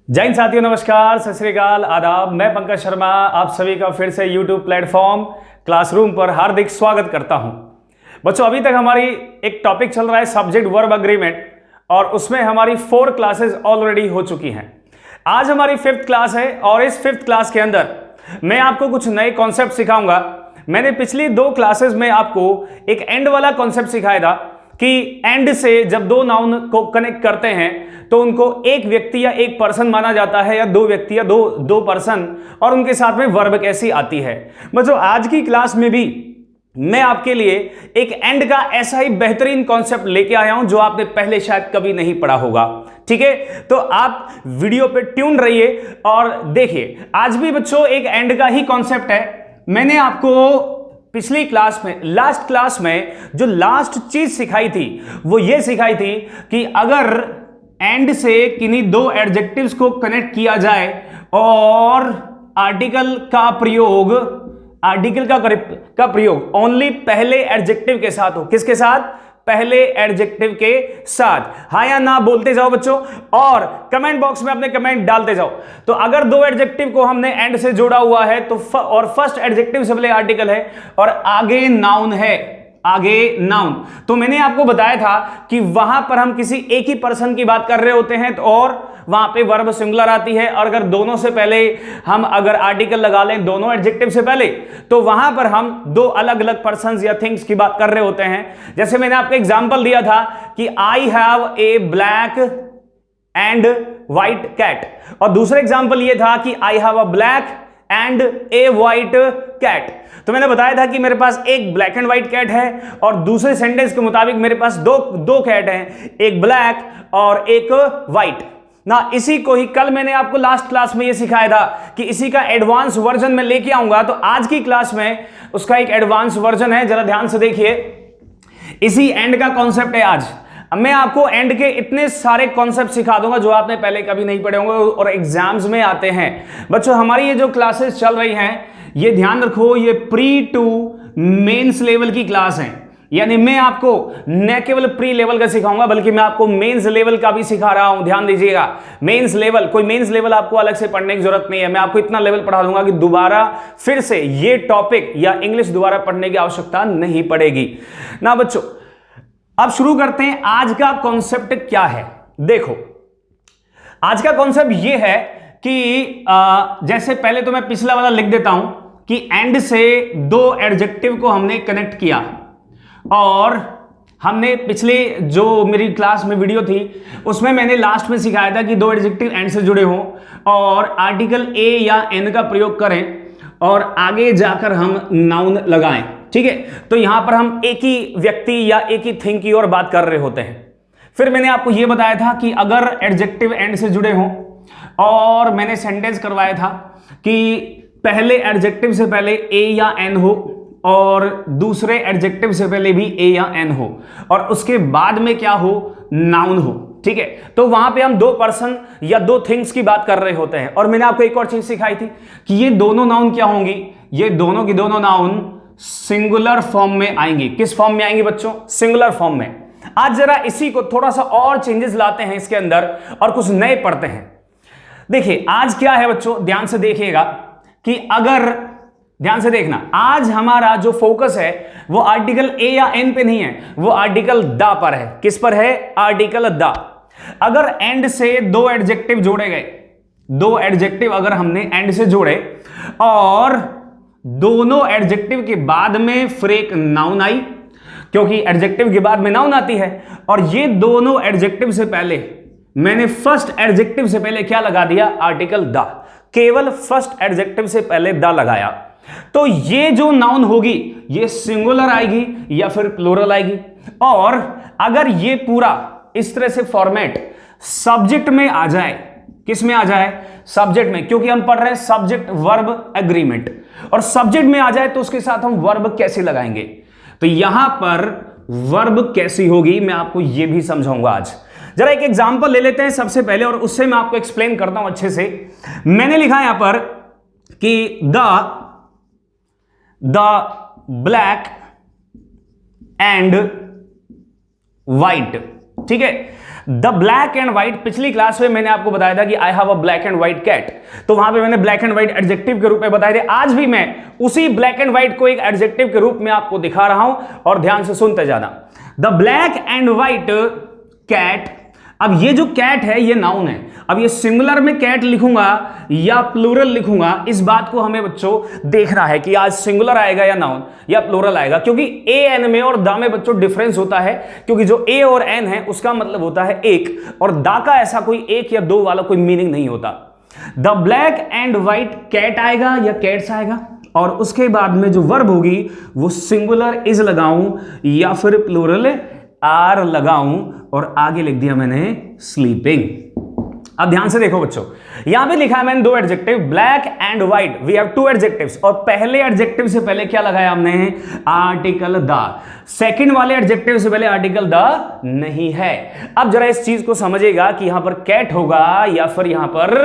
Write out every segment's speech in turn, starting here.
जय हिंद साथियों, नमस्कार, सत श्री अकाल, आदाब। मैं पंकज शर्मा आप सभी का फिर से YouTube प्लेटफॉर्म क्लासरूम पर हार्दिक स्वागत करता हूं। बच्चों, अभी तक हमारी एक टॉपिक चल रहा है सब्जेक्ट वर्ब अग्रीमेंट और उसमें हमारी 4 क्लासेस ऑलरेडी हो चुकी हैं। आज हमारी 5th क्लास है और इस 5th क्लास के अंदर मैं आपको कुछ नए कॉन्सेप्ट सिखाऊंगा। मैंने पिछली 2 क्लासेस में आपको एक एंड वाला कॉन्सेप्ट सिखाया था कि एंड से जब 2 नाउन को कनेक्ट करते हैं तो उनको एक व्यक्ति या एक पर्सन माना जाता है या 2 व्यक्ति या दो पर्सन, और उनके साथ में वर्ब कैसी आती है। बच्चों, आज की क्लास में भी मैं आपके लिए एक एंड का ऐसा ही बेहतरीन कॉन्सेप्ट लेके आया हूं जो आपने पहले शायद कभी नहीं पढ़ा होगा। ठीक है, तो आप वीडियो पे ट्यून रहिए और देखिए। आज भी बच्चों एक एंड का ही कॉन्सेप्ट है। मैंने आपको पिछली क्लास में, लास्ट क्लास में जो लास्ट चीज सिखाई थी वो ये सिखाई थी कि अगर एंड से किन्हीं 2 एडजेक्टिव्स को कनेक्ट किया जाए और आर्टिकल का प्रयोग ओनली पहले एडजेक्टिव के साथ हो। किसके साथ? पहले एडजेक्टिव के साथ। हाँ या ना बोलते जाओ बच्चों और कमेंट बॉक्स में अपने कमेंट डालते जाओ। तो अगर 2 एडजेक्टिव को हमने एंड से जोड़ा हुआ है तो और फर्स्ट एडजेक्टिव से पहले आर्टिकल है और आगे नाउन है, तो मैंने आपको बताया था कि वहां पर हम किसी एक ही पर्सन की बात कर रहे होते हैं तो और वहां पे वर्ब सिंगुलर आती है, और अगर दोनों से पहले हम अगर आर्टिकल लगा लें, दोनों एडजेक्टिव से पहले, तो वहां पर हम 2 अलग अलग पर्सन्स या थिंग्स की बात कर रहे होते हैं। जैसे मैंने आपको एग्जांपल दिया था कि I have a black and white cat, और दूसरा एग्जांपल ये था कि I have a black and a white cat. तो मैंने बताया था कि मेरे पास एक ब्लैक एंड व्हाइट कैट है और दूसरे सेंटेंस के मुताबिक मेरे पास दो कैट हैं, एक ब्लैक और एक व्हाइट ना। इसी को ही कल मैंने आपको लास्ट क्लास में ये सिखाया था कि इसी का एडवांस वर्जन में लेके आऊंगा। तो आज की क्लास में उसका एक एडवांस वर्जन है, जरा ध्यान से देखिए। इसी एंड का कॉन्सेप्ट है आज। अब मैं आपको एंड के इतने सारे कॉन्सेप्ट सिखा दूंगा जो आपने पहले कभी नहीं पढ़े होंगे और एग्जाम्स में आते हैं। बच्चों, हमारी ये जो क्लासेस चल रही हैं, ये ध्यान रखो, ये प्री टू मेंस लेवल की क्लास है। यानी मैं आपको न केवल प्री लेवल का सिखाऊंगा बल्कि मैं आपको मेंस लेवल का भी सिखा रहा हूं। ध्यान दीजिएगा, मेंस लेवल, कोई मेंस लेवल आपको अलग से पढ़ने की जरूरत नहीं है। मैं आपको इतना लेवल पढ़ा दूंगा कि दोबारा फिर से ये टॉपिक या इंग्लिश दोबारा पढ़ने की आवश्यकता नहीं पड़ेगी ना। बच्चों, अब शुरू करते हैं। आज का कॉन्सेप्ट क्या है? देखो, आज का कॉन्सेप्ट यह है कि जैसे पहले तो मैं पिछला वाला लिख देता हूं कि एंड से 2 एडजेक्टिव को हमने कनेक्ट किया, और हमने पिछले जो मेरी क्लास में वीडियो थी उसमें मैंने लास्ट में सिखाया था कि 2 एडजेक्टिव एंड से जुड़े हों और आर्टिकल ए या एन का प्रयोग करें और आगे जाकर हम नाउन लगाएं। ठीक है, तो यहां पर हम एक ही व्यक्ति या एक ही थिंग की ओर बात कर रहे होते हैं। फिर मैंने आपको यह बताया था कि अगर एडजेक्टिव एंड से जुड़े हों, और मैंने सेंटेंस करवाया था कि पहले एडजेक्टिव से पहले ए या एन हो और दूसरे एडजेक्टिव से पहले भी ए या एन हो और उसके बाद में क्या हो? नाउन हो। ठीक है, तो वहां पे हम 2 पर्सन या 2 थिंग्स की बात कर रहे होते हैं। और मैंने आपको एक और चीज सिखाई थी कि ये दोनों नाउन क्या होंगी? ये दोनों की दोनों नाउन सिंगुलर फॉर्म में आएंगी। किस फॉर्म में आएंगी बच्चों? सिंगुलर फॉर्म में। आज जरा इसी को थोड़ा सा और चेंजेस लाते हैं इसके अंदर और कुछ नए पढ़ते हैं। देखिए, आज क्या है बच्चों, ध्यान से देखिएगा कि अगर ध्यान से देखना, आज हमारा जो फोकस है वो आर्टिकल ए या एन पे नहीं है, वो आर्टिकल द पर है। किस पर है? Article the. अगर एंड से 2 एडजेक्टिव जोड़े गए, 2 एडजेक्टिव अगर हमने एंड से जोड़े और दोनों एडजेक्टिव के बाद में फिर एक नाउन आई, क्योंकि एडजेक्टिव के बाद में नाउन आती है, और ये दोनों एडजेक्टिव से पहले मैंने फर्स्ट एडजेक्टिव से पहले क्या लगा दिया? Article the. केवल फर्स्ट एडजेक्टिव से पहले द लगाया, तो ये जो नाउन होगी ये सिंगुलर आएगी या फिर प्लूरल आएगी। और अगर ये पूरा इस तरह से फॉर्मेट सब्जेक्ट में आ जाए, किस में आ जाए? सब्जेक्ट में, क्योंकि हम पढ़ रहे हैं सब्जेक्ट वर्ब एग्रीमेंट, और सब्जेक्ट में आ जाए तो उसके साथ हम वर्ब कैसे लगाएंगे। तो यहां पर वर्ब कैसी होगी मैं आपको यह भी समझाऊंगा आज। जरा एक एग्जांपल ले लेते हैं सबसे पहले और उससे मैं आपको एक्सप्लेन करता हूं अच्छे से। मैंने लिखा यहां पर कि द ब्लैक एंड व्हाइट। ठीक है, द ब्लैक एंड व्हाइट, पिछली क्लास में मैंने आपको बताया था कि I have a black and white cat, तो वहां पे मैंने ब्लैक एंड व्हाइट एडजेक्टिव के रूप में बताए थे। आज भी मैं उसी ब्लैक एंड व्हाइट को एक एडजेक्टिव के रूप में आपको दिखा रहा हूं और ध्यान से सुनते जाना। The black and white cat, अब ये जो कैट है ये नाउन है। अब ये सिंगुलर में कैट लिखूंगा या प्लूरल लिखूंगा, इस बात को हमें बच्चों देखना है कि आज सिंगुलर आएगा या नाउन या प्लूरल आएगा, क्योंकि ए एन में और दा में बच्चों डिफरेंस होता है, क्योंकि जो ए और एन है उसका मतलब होता है एक, और दा का ऐसा कोई एक या दो वाला कोई मीनिंग नहीं होता। The black and white cat आएगा या कैट्स आएगा, और उसके बाद में जो वर्ब होगी वो सिंगुलर इज लगाऊं या फिर प्लूरल आर लगाऊं, और आगे लिख दिया मैंने स्लीपिंग। अब ध्यान से देखो बच्चों, यहां पे लिखा है मैंने दो adjective, black and white, we have two adjectives, और पहले एडजेक्टिव से पहले क्या लगाया हमने, आर्टिकल द। सेकंड वाले एडजेक्टिव से पहले आर्टिकल द नहीं है। अब जरा इस चीज को समझिएगा कि यहां पर कैट होगा या फिर यहां पर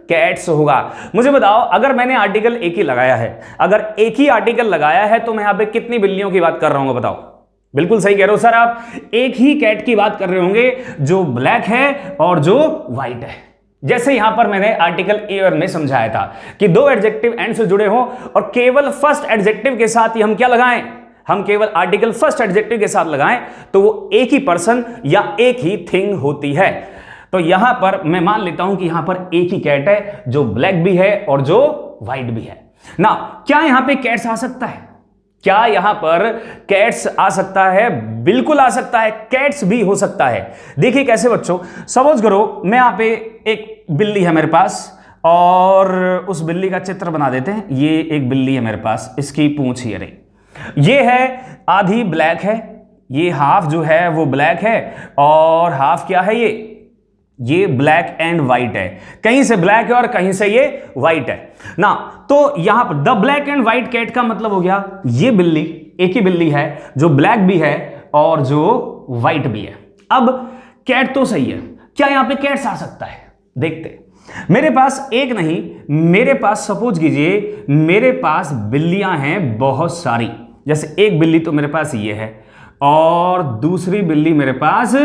कैट्स होगा। मुझे बताओ, अगर मैंने आर्टिकल एक ही लगाया है, अगर एक ही आर्टिकल लगाया है तो मैं यहां पे कितनी बिल्लियों की बात कर रहा हूं, बताओ। बिल्कुल सही कह रहे हो सर, आप एक ही कैट की बात कर रहे होंगे जो ब्लैक है और जो व्हाइट है। जैसे यहां पर मैंने आर्टिकल ए में समझाया था कि दो एडजेक्टिव एंड से जुड़े हों और केवल फर्स्ट एडजेक्टिव के साथ ही हम क्या लगाएं, हम केवल आर्टिकल फर्स्ट एडजेक्टिव के साथ लगाएं तो वो एक ही पर्सन या एक ही थिंग होती है। तो यहां पर मैं मान लेता हूं कि यहां पर एक ही कैट है जो ब्लैक भी है और जो व्हाइट भी है ना। क्या यहां पे कैट्स आ सकता है, क्या यहां पर कैट्स आ सकता है, बिल्कुल आ सकता है, कैट्स भी हो सकता है। देखिए कैसे बच्चों, सपोज करो मैं यहां पे एक बिल्ली है मेरे पास और उस बिल्ली का चित्र बना देते हैं। ये एक बिल्ली है मेरे पास, इसकी पूंछ ये रही, ये है आधी ब्लैक है, ये हाफ जो है वो ब्लैक है और हाफ क्या है, ये ब्लैक एंड व्हाइट है, कहीं से ब्लैक है और कहीं से ये व्हाइट है ना। तो यहां पर the black and white cat का मतलब हो गया ये बिल्ली एक ही बिल्ली है जो ब्लैक भी है और जो व्हाइट भी है। अब कैट तो सही है, क्या यहां पे कैट्स आ सकता है, देखते। मेरे पास एक नहीं, मेरे पास सपोज कीजिए मेरे पास बिल्लियां हैं बहुत सारी, जैसे एक बिल्ली तो मेरे पास ये है और दूसरी बिल्ली मेरे पास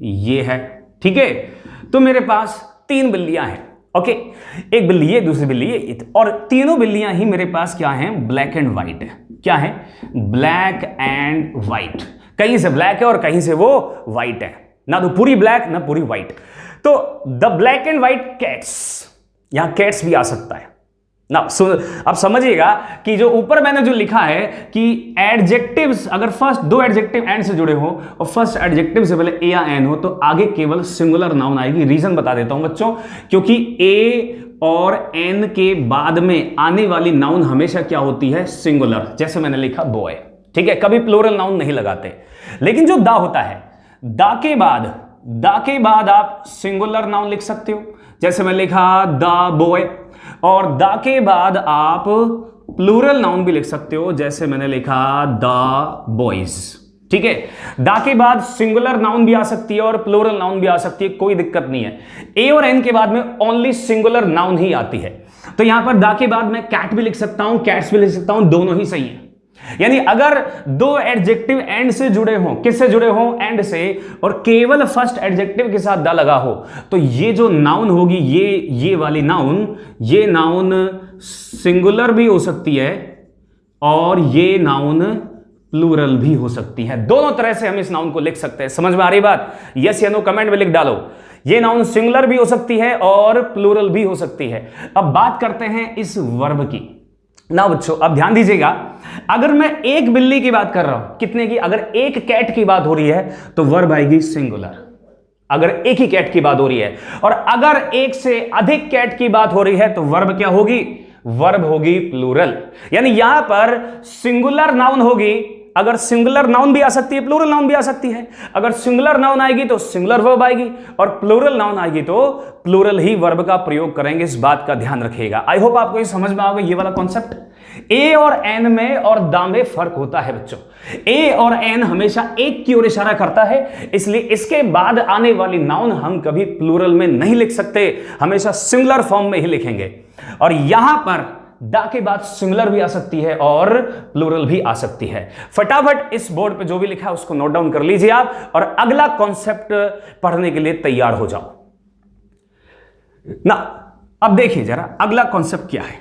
ये है, ठीक है। तो मेरे पास तीन बिल्लियां हैं, ओके, एक बिल्ली ये, दूसरी बिल्ली ये, और तीनों बिल्लियां ही मेरे पास क्या हैं, ब्लैक एंड व्हाइट है। क्या है, ब्लैक एंड व्हाइट, कहीं से ब्लैक है और कहीं से वो व्हाइट है, ना तो पूरी ब्लैक ना पूरी व्हाइट। तो the black and white cats, यहां कैट्स भी आ सकता है ना। अब समझिएगा कि जो ऊपर मैंने जो लिखा है कि एडजेक्टिव्स अगर फर्स्ट दो एडजेक्टिव एंड से जुड़े हो और फर्स्ट एडजेक्टिव से पहले ए या एन हो तो आगे केवल सिंगुलर नाउन आएगी। रीजन बता देता हूं बच्चों, क्योंकि ए और एन के बाद में आने वाली नाउन हमेशा क्या होती है, सिंगुलर। जैसे मैंने लिखा बॉय, ठीक है, कभी प्लूरल नाउन नहीं लगाते। लेकिन जो दा होता है, दा के बाद आप सिंगुलर नाउन लिख सकते हो, जैसे मैं लिखा द बॉय, और दा के बाद आप प्लूरल नाउन भी लिख सकते हो, जैसे मैंने लिखा द बॉयज, ठीक है। दा के बाद सिंगुलर नाउन भी आ सकती है और प्लूरल नाउन भी आ सकती है, कोई दिक्कत नहीं है। ए और एन के बाद में ओनली सिंगुलर नाउन ही आती है। तो यहां पर दा के बाद मैं कैट भी लिख सकता हूं, कैट्स भी लिख सकता हूं, दोनों ही सही है। यानी अगर दो एडजेक्टिव एंड से जुड़े हों, किससे जुड़े हों, एंड से, और केवल फर्स्ट एडजेक्टिव के साथ दा लगा हो तो ये जो नाउन होगी, ये वाली नाउन, ये नाउन सिंगुलर भी हो सकती है और ये नाउन प्लूरल भी हो सकती है। दोनों तरह से हम इस नाउन को लिख सकते हैं। समझ में आ रही बात? यस या नो कमेंट में लिख डालो। ये नाउन सिंगुलर भी हो सकती है और प्लूरल भी हो सकती है। अब बात करते हैं इस वर्ब की ना बच्चों। अब ध्यान दीजिएगा, अगर मैं एक बिल्ली की बात कर रहा हूं, कितने की, अगर एक कैट की बात हो रही है तो वर्ब आएगी सिंगुलर, अगर एक ही कैट की बात हो रही है। और अगर एक से अधिक कैट की बात हो रही है तो वर्ब क्या होगी, वर्ब होगी प्लूरल। यानी यहां पर सिंगुलर नाउन होगी, अगर सिंगुलर नाउन भी आ सकती है, प्लूरल नाउन भी आ सकती है। अगर सिंगुलर नाउन आएगी तो सिंगुलर वर्ब आएगी और प्लूरल नाउन आएगी तो प्लूरल ही वर्ब का प्रयोग करेंगे। इस बात का ध्यान रखिएगा। आई होप आपको ये समझ में आओगे, ये वाला कॉन्सेप्ट। ए और एन में और दा में फर्क होता है बच्चों। ए और एन हमेशा एक की ओर इशारा करता है, इसलिए इसके बाद आने वाली नाउन हम कभी प्लूरल में नहीं लिख सकते, हमेशा सिंगुलर फॉर्म में ही लिखेंगे। और यहां पर दा के बाद सिंगुलर भी आ सकती है और प्लूरल भी आ सकती है। फटाफट इस बोर्ड पे जो भी लिखा है उसको नोट डाउन कर लीजिए आप और अगला कॉन्सेप्ट पढ़ने के लिए तैयार हो जाओ ना। अब देखिए जरा अगला कॉन्सेप्ट क्या है।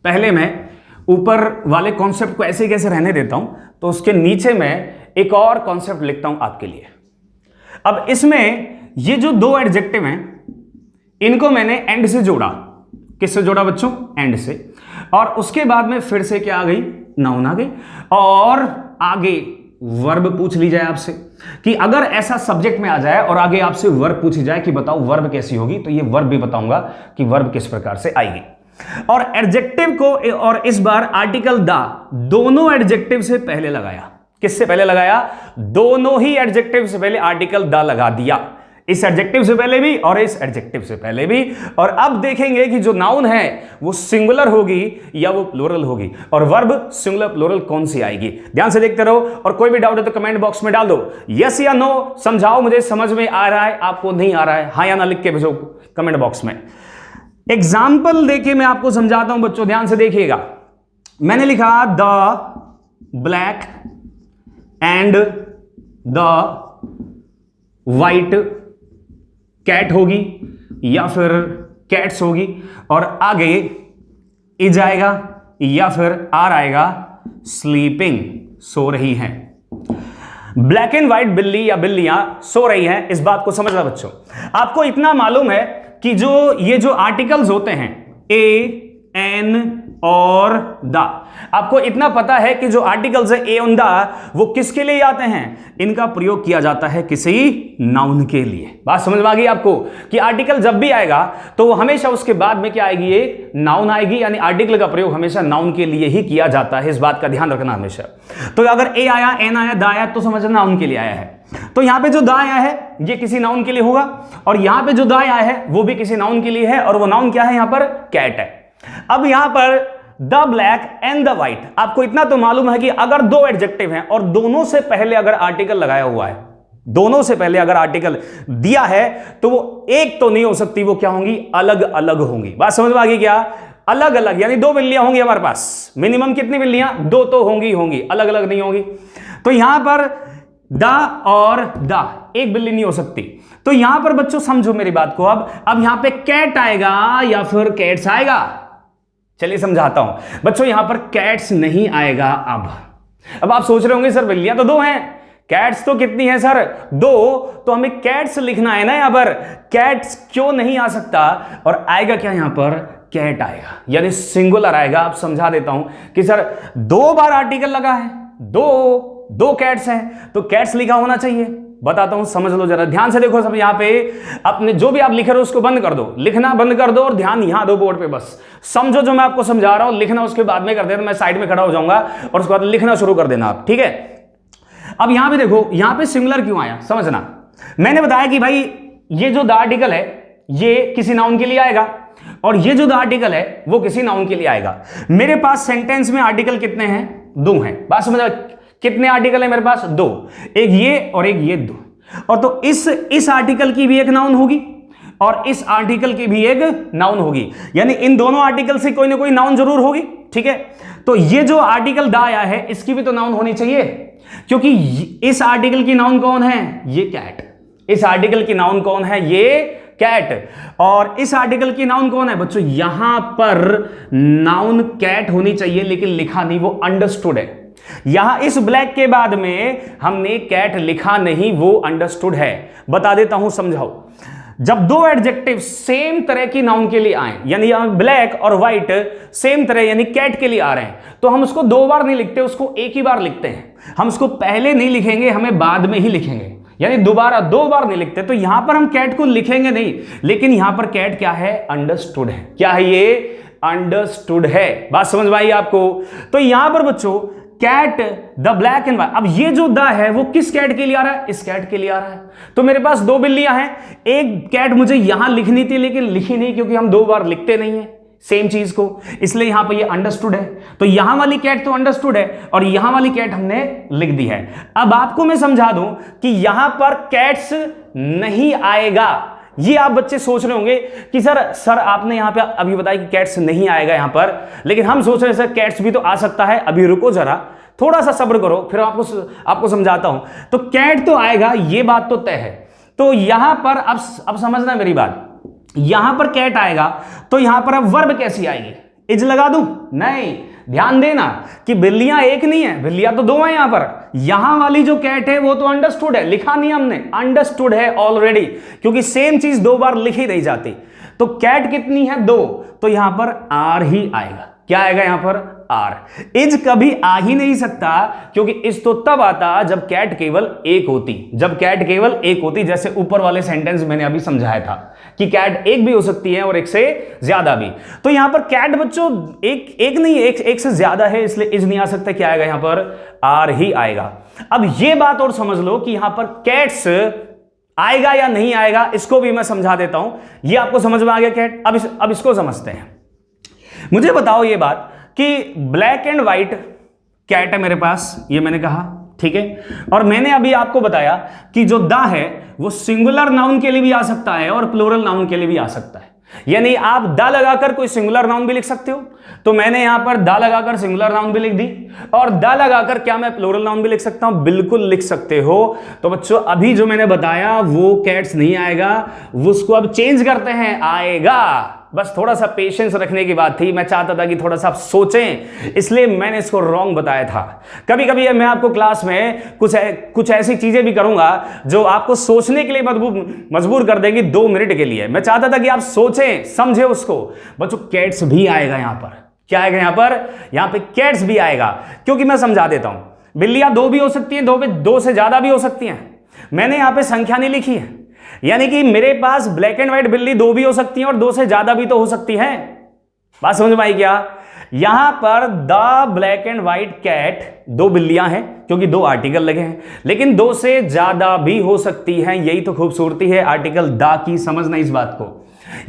पहले मैं ऊपर वाले कॉन्सेप्ट को ऐसे कैसे रहने देता हूं, तो उसके नीचे मैं एक और कॉन्सेप्ट लिखता हूं आपके लिए। अब इसमें ये जो दो एडजेक्टिव हैं इनको मैंने एंड से जोड़ा। किससे जोड़ा बच्चों? एंड से। और उसके बाद में फिर से क्या आ गई? नाउन आ गई। और आगे वर्ब पूछ ली जाए आपसे कि अगर ऐसा सब्जेक्ट में आ जाए और आगे आपसे वर्ब पूछी जाए कि बताओ वर्ब कैसी होगी, तो ये वर्ब भी बताऊंगा कि वर्ब किस प्रकार से आएगी। और एडजेक्टिव को और इस बार आर्टिकल द दोनों एडजेक्टिव से पहले लगाया। किससे पहले लगाया? दोनों ही एडजेक्टिव से पहले आर्टिकल द लगा दिया। इस एडजेक्टिव से पहले भी और इस एडजेक्टिव से पहले भी। और अब देखेंगे कि जो नाउन है वो सिंगुलर होगी या वो प्लूरल होगी, और वर्ब सिंगुलर प्लूरल कौन सी आएगी। ध्यान से देखते रहो और कोई भी डाउट है तो कमेंट बॉक्स में डाल दो, यस या नो। समझाओ, मुझे समझ में आ रहा है, आपको नहीं आ रहा है, हाँ या ना लिख के भेजो कमेंट बॉक्स में। एग्जाम्पल देके मैं आपको समझाता हूं बच्चों, ध्यान से देखिएगा। मैंने लिखा the black and the white cat होगी या फिर कैट्स होगी, और आगे इज आएगा या फिर आर आएगा, स्लीपिंग सो रही हैं। ब्लैक एंड व्हाइट बिल्ली या बिल्लियां सो रही हैं, इस बात को समझना बच्चों। आपको इतना मालूम है कि ये जो आर्टिकल्स होते हैं ए, एन और द, आपको इतना पता है कि जो आर्टिकल्स है ए और द वो किसके लिए आते हैं? इनका प्रयोग किया जाता है किसी नाउन के लिए। बात समझ में आ गई आपको कि आर्टिकल जब भी आएगा तो वो हमेशा उसके बाद में क्या आएगी? एक नाउन आएगी, यानी आर्टिकल का प्रयोग हमेशा नाउन के लिए ही किया जाता है। इस बात का ध्यान रखना हमेशा। तो अगर ए आया, एन आया, द आया तो समझना नाउन के लिए आया है। तो यहां पे जो द आया है ये किसी नाउन के लिए होगा, और यहां पे जो द आया है वो भी किसी नाउन के लिए है, और वो नाउन क्या है? यहां पर कैट है। अब यहां पर the black and the white, आपको इतना तो मालूम है कि अगर दो एडजेक्टिव हैं और दोनों से पहले अगर आर्टिकल लगाया हुआ है, दोनों से पहले अगर आर्टिकल दिया है तो वो एक तो नहीं हो सकती, वो क्या होंगी? अलग अलग होंगी। बात समझ में आ गई क्या? अलग अलग, यानी दो बिल्लियां होंगी हमारे पास। मिनिमम कितनी बिल्लियां? दो तो होंगी, अलग अलग नहीं होंगी। तो यहां पर द और द, एक बिल्ली नहीं हो सकती। तो यहां पर बच्चों समझो मेरी बात को। अब यहां पे कैट आएगा या फिर कैट्स आएगा? चलिए समझाता हूं बच्चों। यहां पर कैट्स नहीं आएगा। अब आप सोच रहे होंगे सर बिल्लियां तो दो हैं, कैट्स तो कितनी है सर? दो, तो हमें कैट्स लिखना है ना यहां पर। कैट्स क्यों नहीं आ सकता? और आएगा क्या यहां पर? कैट आएगा, यानी सिंगुलर आएगा। आप समझा देता हूं कि सर दो बार आर्टिकल लगा है, दो कैट्स हैं, तो कैट्स लिखा होना चाहिए। बताता हूं, समझ लो जरा, ध्यान से देखो सब। यहां पे अपने जो भी आप लिख रहे हो उसको बंद कर दो, लिखना बंद कर दो और ध्यान यहां दो बोर्ड पे। बस समझो जो मैं आपको समझा रहा हूं, लिखना उसके बाद में कर देना। मैं साइड में खड़ा हो जाऊंगा और उसके बाद लिखना शुरू कर देना आप, ठीक है। अब यहां पे देखो, यहां पे सिंगुलर क्यों आया समझना। मैंने बताया कि भाई ये जो द आर्टिकल है ये किसी नाउन के लिए आएगा, और ये जो द आर्टिकल है वो किसी नाउन के लिए आएगा। मेरे पास सेंटेंस में आर्टिकल कितने हैं? दो हैं। बात समझा? कितने आर्टिकल है मेरे पास? दो, एक ये और एक ये, दो। और तो इस आर्टिकल की भी एक नाउन होगी और इस आर्टिकल की भी एक नाउन होगी, यानी इन दोनों आर्टिकल से कोई ना कोई नाउन जरूर होगी, ठीक है। तो ये जो आर्टिकल द आया है इसकी भी तो नाउन होनी चाहिए, क्योंकि इस आर्टिकल की नाउन कौन है? ये कैट। इस आर्टिकल की नाउन कौन है? ये कैट। और इस आर्टिकल की नाउन कौन है बच्चों? यहां पर नाउन कैट होनी चाहिए, लेकिन लिखा नहीं, वो अंडरस्टूड है। यहां इस ब्लैक के बाद में हमने कैट लिखा नहीं, वो अंडरस्टूड है। बता देता हूं, समझाओ। जब दो एडजेक्टिव सेम तरह की नाउन के लिए आए, यानी यहां ब्लैक और व्हाइट सेम तरह यानी कैट के लिए आ रहे हैं, तो हम उसको दो बार नहीं लिखते, उसको एक ही बार लिखते हैं। हम उसको पहले नहीं लिखेंगे, हमें बाद में ही लिखेंगे, यानी दोबारा दो बार नहीं लिखते। तो यहां पर हम कैट को लिखेंगे नहीं, लेकिन यहां पर कैट क्या है? अंडरस्टूड है। क्या है ये? अंडरस्टूड है। बात समझ में आई आपको? तो यहां पर बच्चों cat the black and white, अब ये जो द है वो किस कैट के लिए आ रहा है? इस कैट के लिए आ रहा है। तो मेरे पास दो बिल्लियां हैं, एक कैट मुझे यहां लिखनी थी लेकिन लिखी नहीं, क्योंकि हम दो बार लिखते नहीं है सेम चीज को, इसलिए यहां पर ये अंडरस्टूड है। तो यहां वाली कैट तो अंडरस्टूड है और यहां वाली कैट हमने लिख दी है। अब आपको मैं समझा दूं कि यहां पर कैट्स नहीं आएगा, ये आप बच्चे सोच रहे होंगे कि सर आपने यहां पे अभी बताया कि कैट्स नहीं आएगा यहां पर, लेकिन हम सोच रहे हैं सर कैट्स भी तो आ सकता है। अभी रुको जरा, थोड़ा सा सब्र करो, फिर आपको समझाता हूं। तो कैट तो आएगा, ये बात तो तय है। तो यहां पर अब समझना मेरी बात, यहां पर कैट आएगा तो यहां पर अब वर्ब कैसी आएगी? इज लगा दूं? नहीं, ध्यान देना कि बिल्लियां एक नहीं है, बिल्लियां तो दो हैं यहां पर। यहां वाली जो कैट है वो तो अंडरस्टूड है, लिखा नहीं हमने, अंडरस्टूड है ऑलरेडी, क्योंकि सेम चीज दो बार लिखी नहीं जाती। तो कैट कितनी है? दो, तो यहां पर आर ही आएगा। क्या आएगा यहां पर? आर। इज कभी आ ही नहीं सकता, क्योंकि इज तो तब आता जब कैट केवल एक होती, जब कैट केवल एक होती, जैसे ऊपर वाले सेंटेंस मैंने अभी समझाया था कि कैट एक भी हो सकती है और एक से ज्यादा भी। तो यहां पर कैट बच्चों एक नहीं, एक से ज्यादा है, इसलिए इज नहीं आ सकता। क्या आएगा यहां पर? आर ही आएगा। अब यह बात और समझ लो कि यहां पर कैट्स आएगा या नहीं आएगा, इसको भी मैं समझा देता हूं। यह आपको समझ में आ गया कैट? अब इसको समझते हैं। मुझे बताओ ये बात कि ब्लैक एंड व्हाइट कैट है मेरे पास, ये मैंने कहा, ठीक है। और मैंने अभी आपको बताया कि जो द है वो सिंगुलर नाउन के लिए भी आ सकता है और प्लूरल नाउन के लिए भी आ सकता है। यानी आप द लगाकर कोई सिंगुलर नाउन भी लिख सकते हो, तो मैंने यहां पर द लगाकर सिंगुलर नाउन भी लिख दी, और द लगाकर क्या मैं प्लूरल नाउन भी लिख सकता हूं? बिल्कुल लिख सकते हो। तो बच्चों अभी जो मैंने बताया वो कैट्स नहीं आएगा, उसको अब चेंज करते हैं, आएगा। बस थोड़ा सा पेशेंस रखने की बात थी, मैं चाहता था कि थोड़ा सा आप सोचें, इसलिए मैंने इसको रॉन्ग बताया था। कभी कभी मैं आपको क्लास में कुछ ऐसी चीजें भी करूंगा जो आपको सोचने के लिए मजबूर कर देंगी 2 मिनट के लिए। मैं चाहता था कि आप सोचें, समझे उसको। बच्चों कैट्स भी आएगा यहां पर। क्या आएगा यहां पर? यहां पे कैट्स भी आएगा, क्योंकि मैं समझा देता हूं। बिल्लियां 2 भी हो सकती हैं, 2 से ज्यादा भी हो सकती हैं। मैंने यहां पे संख्या नहीं लिखी है, यानी कि मेरे पास ब्लैक एंड व्हाइट बिल्ली 2 भी हो सकती हैं और 2 से ज्यादा भी तो हो सकती हैं। बात समझ में आई क्या? यहां पर the black and white cat 2 बिल्लियां हैं, क्योंकि 2 आर्टिकल लगे हैं, लेकिन 2 से ज्यादा भी हो सकती हैं। यही तो खूबसूरती है आर्टिकल द की, समझना इस बात को।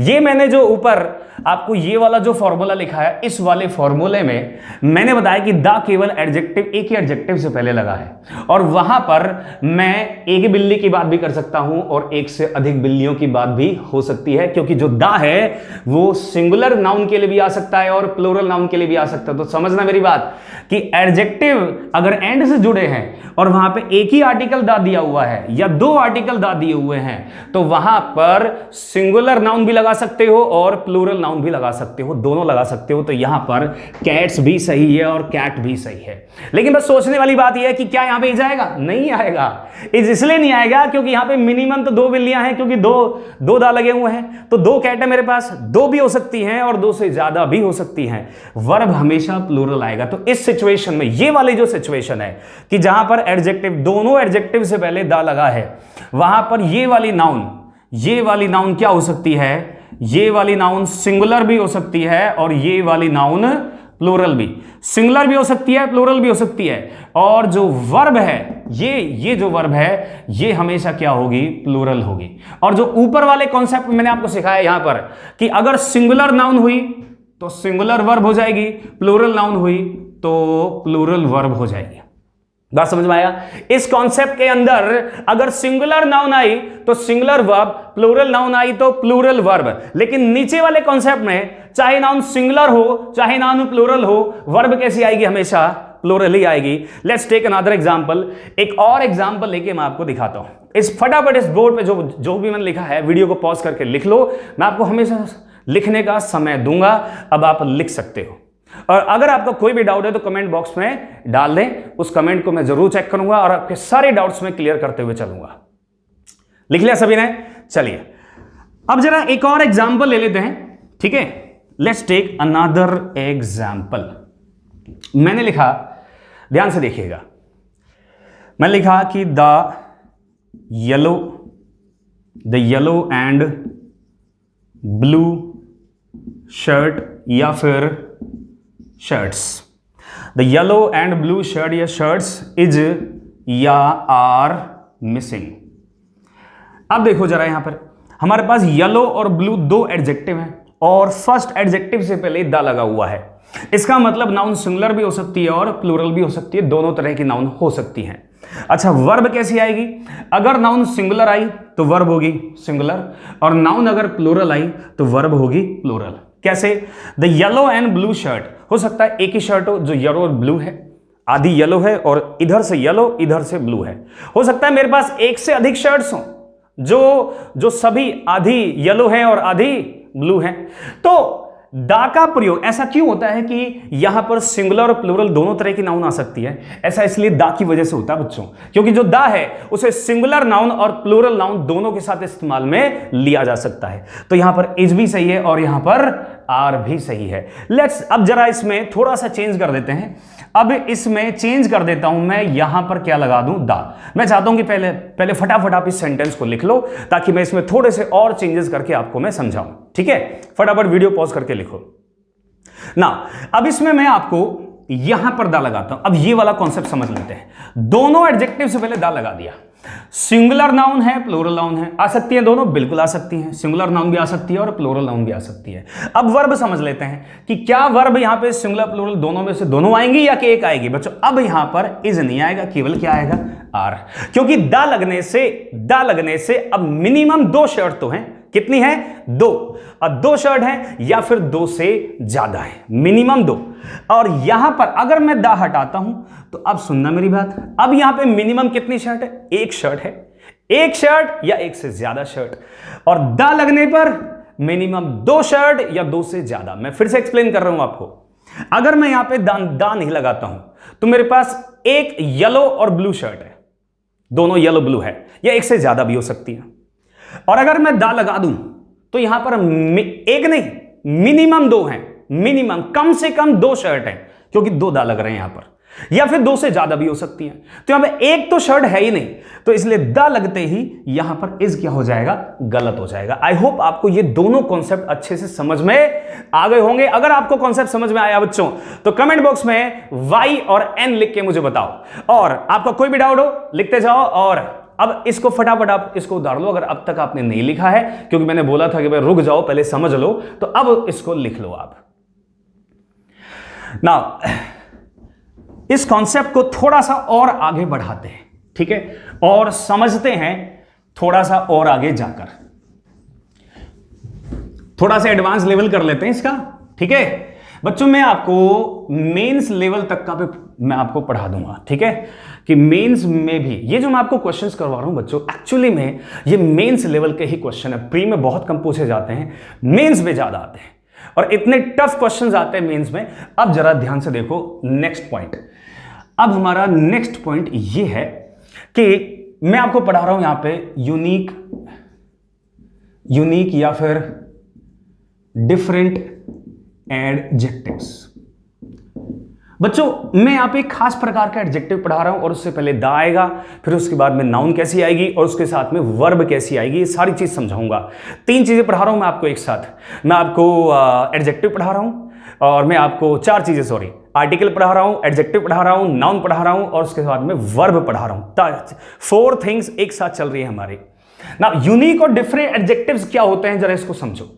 ये मैंने जो ऊपर आपको ये वाला जो फॉर्मूला लिखा है, इस वाले फॉर्मूले में मैंने बताया कि द केवल एडजेक्टिव, एक ही एडजेक्टिव से पहले लगा है, और वहां पर मैं एक बिल्ली की बात भी कर सकता हूं और एक से अधिक बिल्लियों की बात भी हो सकती है, क्योंकि जो द है वो सिंगुलर नाउन के लिए भी आ सकता है और प्लूरल नाउन के लिए भी आ सकता है। तो समझना मेरी बात कि एडजेक्टिव अगर एंड से जुड़े हैं और वहां पे एक ही आर्टिकल द दिया हुआ है या 2 आर्टिकल द दिए हुए हैं, तो वहां पर सिंगुलर नाउन भी लगा सकते हो और प्लूरल नाउन भी लगा सकते हो, दोनों लगा सकते हो। तो यहां पर कैट्स भी सही है और कैट भी सही है। लेकिन बस सोचने वाली बात यह है कि क्या यहां पे इज आएगा? नहीं आएगा। इज इसलिए नहीं आएगा क्योंकि यहां पे मिनिमम तो 2 बिल्लियां हैं, क्योंकि दो दा लगे हुए हैं, तो 2 कैट है मेरे पास। 2 भी हो सकती हैं और 2 से ज्यादा भी हो सकती हैं। वर्ब हमेशा प्लूरल आएगा। तो इस सिचुएशन में, ये वाली जो सिचुएशन है कि जहां पर एडजेक्टिव, दोनों एडजेक्टिव से पहले दा लगा है, वहां पर ये वाली नाउन क्या हो सकती है? ये वाली नाउन सिंगुलर भी हो सकती है और ये वाली नाउन प्लूरल भी। सिंगुलर भी हो सकती है, प्लूरल भी हो सकती है। और जो वर्ब है, ये जो वर्ब है, ये हमेशा क्या होगी? प्लूरल होगी। और जो ऊपर वाले कॉन्सेप्ट मैंने आपको सिखाया यहां पर कि अगर सिंगुलर नाउन हुई तो सिंगुलर वर्ब हो जाएगी, प्लूरल नाउन हुई तो प्लूरल वर्ब हो जाएगी। बात समझ में आया? इस कॉन्सेप्ट के अंदर अगर सिंगुलर नाउन आई तो सिंगुलर वर्ब, प्लूरल नाउन आई तो प्लूरल वर्ब। लेकिन नीचे वाले कॉन्सेप्ट में चाहे नाउन सिंगुलर हो चाहे नाउन प्लूरल हो, वर्ब कैसी आएगी? हमेशा प्लूरल ही आएगी। Let's take another example. एक और एग्जांपल लेके मैं आपको दिखाता हूं। इस फटाफट इस बोर्ड पे जो भी मैंने लिखा है, वीडियो को पॉज करके लिख लो। मैं आपको हमेशा लिखने का समय दूंगा, अब आप लिख सकते हो। और अगर आपका कोई भी डाउट है तो कमेंट बॉक्स में डाल दें, उस कमेंट को मैं जरूर चेक करूंगा और आपके सारे डाउट्स में क्लियर करते हुए चलूंगा। लिख लिया सभी ने? चलिए अब जरा एक और एग्जांपल ले लेते हैं, ठीक है। Let's take another example. मैंने लिखा, ध्यान से देखिएगा, मैंने लिखा कि the yellow and blue shirt या फिर shirts, the yellow and blue shirt या शर्ट्स इज या आर मिसिंग। अब देखो जरा, यहां पर हमारे पास येलो और ब्लू 2 एडजेक्टिव हैं और फर्स्ट एडजेक्टिव से पहले द लगा हुआ है। इसका मतलब नाउन सिंगुलर भी हो सकती है और प्लूरल भी हो सकती है, दोनों तरह की नाउन हो सकती है। अच्छा, वर्ब कैसी आएगी? अगर नाउन सिंगुलर आई तो वर्ब होगी सिंगुलर, और नाउन अगर प्लूरल आई तो वर्ब होगी प्लूरल। कैसे? The yellow and blue shirt, हो सकता है एक ही शर्ट हो जो येलो और ब्लू है, आधी येलो है और इधर से येलो इधर से ब्लू है। हो सकता है मेरे पास एक से अधिक शर्ट्स हो जो सभी आधी येलो है और आधी ब्लू है। तो दा का प्रयोग ऐसा क्यों होता है कि यहां पर सिंगुलर और प्लूरल दोनों तरह की नाउन आ सकती है? ऐसा इसलिए दा की वजह से होता है बच्चों, क्योंकि जो दा है उसे सिंगुलर नाउन और प्लूरल नाउन दोनों के साथ इस्तेमाल में लिया जा सकता है। तो यहां पर इज भी सही है और यहां पर आर भी सही है। लेट्स अब जरा इसमें थोड़ा सा चेंज कर देते हैं। अब इसमें चेंज कर देता हूं मैं, यहां पर क्या लगा दूं? दा। मैं चाहता हूं कि पहले फटाफट आप इस सेंटेंस को लिख लो ताकि मैं इसमें थोड़े से और चेंजेस करके आपको मैं समझाऊं। ठीक है, फटाफट वीडियो पॉज करके लिखो ना। अब इसमें मैं आपको यहां पर दा लगाता हूं। अब ये वाला कॉन्सेप्ट समझ लेते हैं। दोनों एडजेक्टिव से पहले दा लगा दिया। सिंगुलर नाउन है, प्लूरल नाउन है, आ सकती है दोनों, बिल्कुल आ सकती हैं। सिंगुलर नाउन भी आ सकती है और प्लूरल नाउन भी आ सकती है। अब वर्ब समझ लेते हैं कि क्या वर्ब यहां पे सिंगुलर प्लूरल दोनों में से दोनों आएंगी या कि एक आएगी? बच्चों अब यहां पर इज नहीं आएगा, केवल क्या आएगा? आर, क्योंकि दा लगने से अब मिनिमम 2 शर्ट तो हैं। कितनी है? 2। अब 2 शर्ट है या फिर 2 से ज्यादा है, मिनिमम 2। और यहां पर अगर मैं दा हटाता हूं तो अब सुनना मेरी बात, अब यहां पे मिनिमम कितनी शर्ट है? 1 शर्ट है। 1 शर्ट या 1 से ज्यादा शर्ट, और दा लगने पर मिनिमम 2 शर्ट या 2 से ज्यादा। मैं फिर से एक्सप्लेन कर रहा हूं आपको। अगर मैं यहां पे दा नहीं लगाता हूं तो मेरे पास एक येलो और ब्लू शर्ट है, दोनों येलो ब्लू है, या 1 से ज्यादा भी हो सकती है। और अगर मैं दा लगा दूं तो यहां पर एक नहीं, मिनिमम 2 हैं, मिनिमम कम से कम 2 शर्ट हैं, क्योंकि 2 दा लग रहे हैं यहां पर, या फिर 2 से ज्यादा भी हो सकती हैं। तो यहां पे एक तो शर्ट है ही नहीं, तो इसलिए दा लगते ही यहां पर इज क्या हो जाएगा? गलत हो जाएगा। आई होप आपको ये दोनों कॉन्सेप्ट अच्छे से समझ में आ गए होंगे। अगर आपको कॉन्सेप्ट समझ में आया बच्चों तो कमेंट बॉक्स में वाई और एन लिख के मुझे बताओ, और आपका कोई भी डाउट हो लिखते जाओ। और अब इसको फटाफट आप इसको उतार लो अगर अब तक आपने नहीं लिखा है, क्योंकि मैंने बोला था कि भाई रुक जाओ पहले समझ लो, तो अब इसको लिख लो आप। नाउ इस कॉन्सेप्ट को थोड़ा सा और आगे बढ़ाते हैं, ठीक है, और समझते हैं थोड़ा सा और आगे जाकर, थोड़ा सा एडवांस लेवल कर लेते हैं इसका। ठीक है बच्चों, मैं आपको मेंस लेवल तक का मैं आपको पढ़ा दूंगा। ठीक है, कि मेंस में भी ये जो मैं आपको क्वेश्चंस करवा रहा हूं बच्चों, एक्चुअली में ये मेंस लेवल के ही क्वेश्चन है। प्री में बहुत कम पूछे जाते हैं, मेंस में ज्यादा आते हैं, और इतने टफ क्वेश्चंस आते हैं मेंस में। अब जरा ध्यान से देखो नेक्स्ट पॉइंट। अब हमारा नेक्स्ट पॉइंट ये है कि मैं आपको पढ़ा रहा हूं यहां पे यूनिक या फिर डिफरेंट एडजेक्टिव्स। बच्चों मैं यहां पे एक खास प्रकार का एडजेक्टिव पढ़ा रहा हूं, और उससे पहले दा आएगा, फिर उसके बाद में नाउन कैसी आएगी, और उसके साथ में वर्ब कैसी आएगी, ये सारी चीज समझाऊंगा। 3 चीजें पढ़ा रहा हूं मैं आपको एक साथ। मैं आपको एडजेक्टिव पढ़ा रहा हूं, और मैं आपको 4 चीजें, सॉरी, आर्टिकल पढ़ा रहा हूं, एडजेक्टिव पढ़ा रहा हूं, नाउन पढ़ा रहा हूं, और उसके बाद में वर्ब पढ़ा रहा हूं। 4 थिंग्स एक साथ चल रही है हमारी ना। यूनिक और डिफरेंट एडजेक्टिव्स क्या होते हैं, जरा इसको समझो।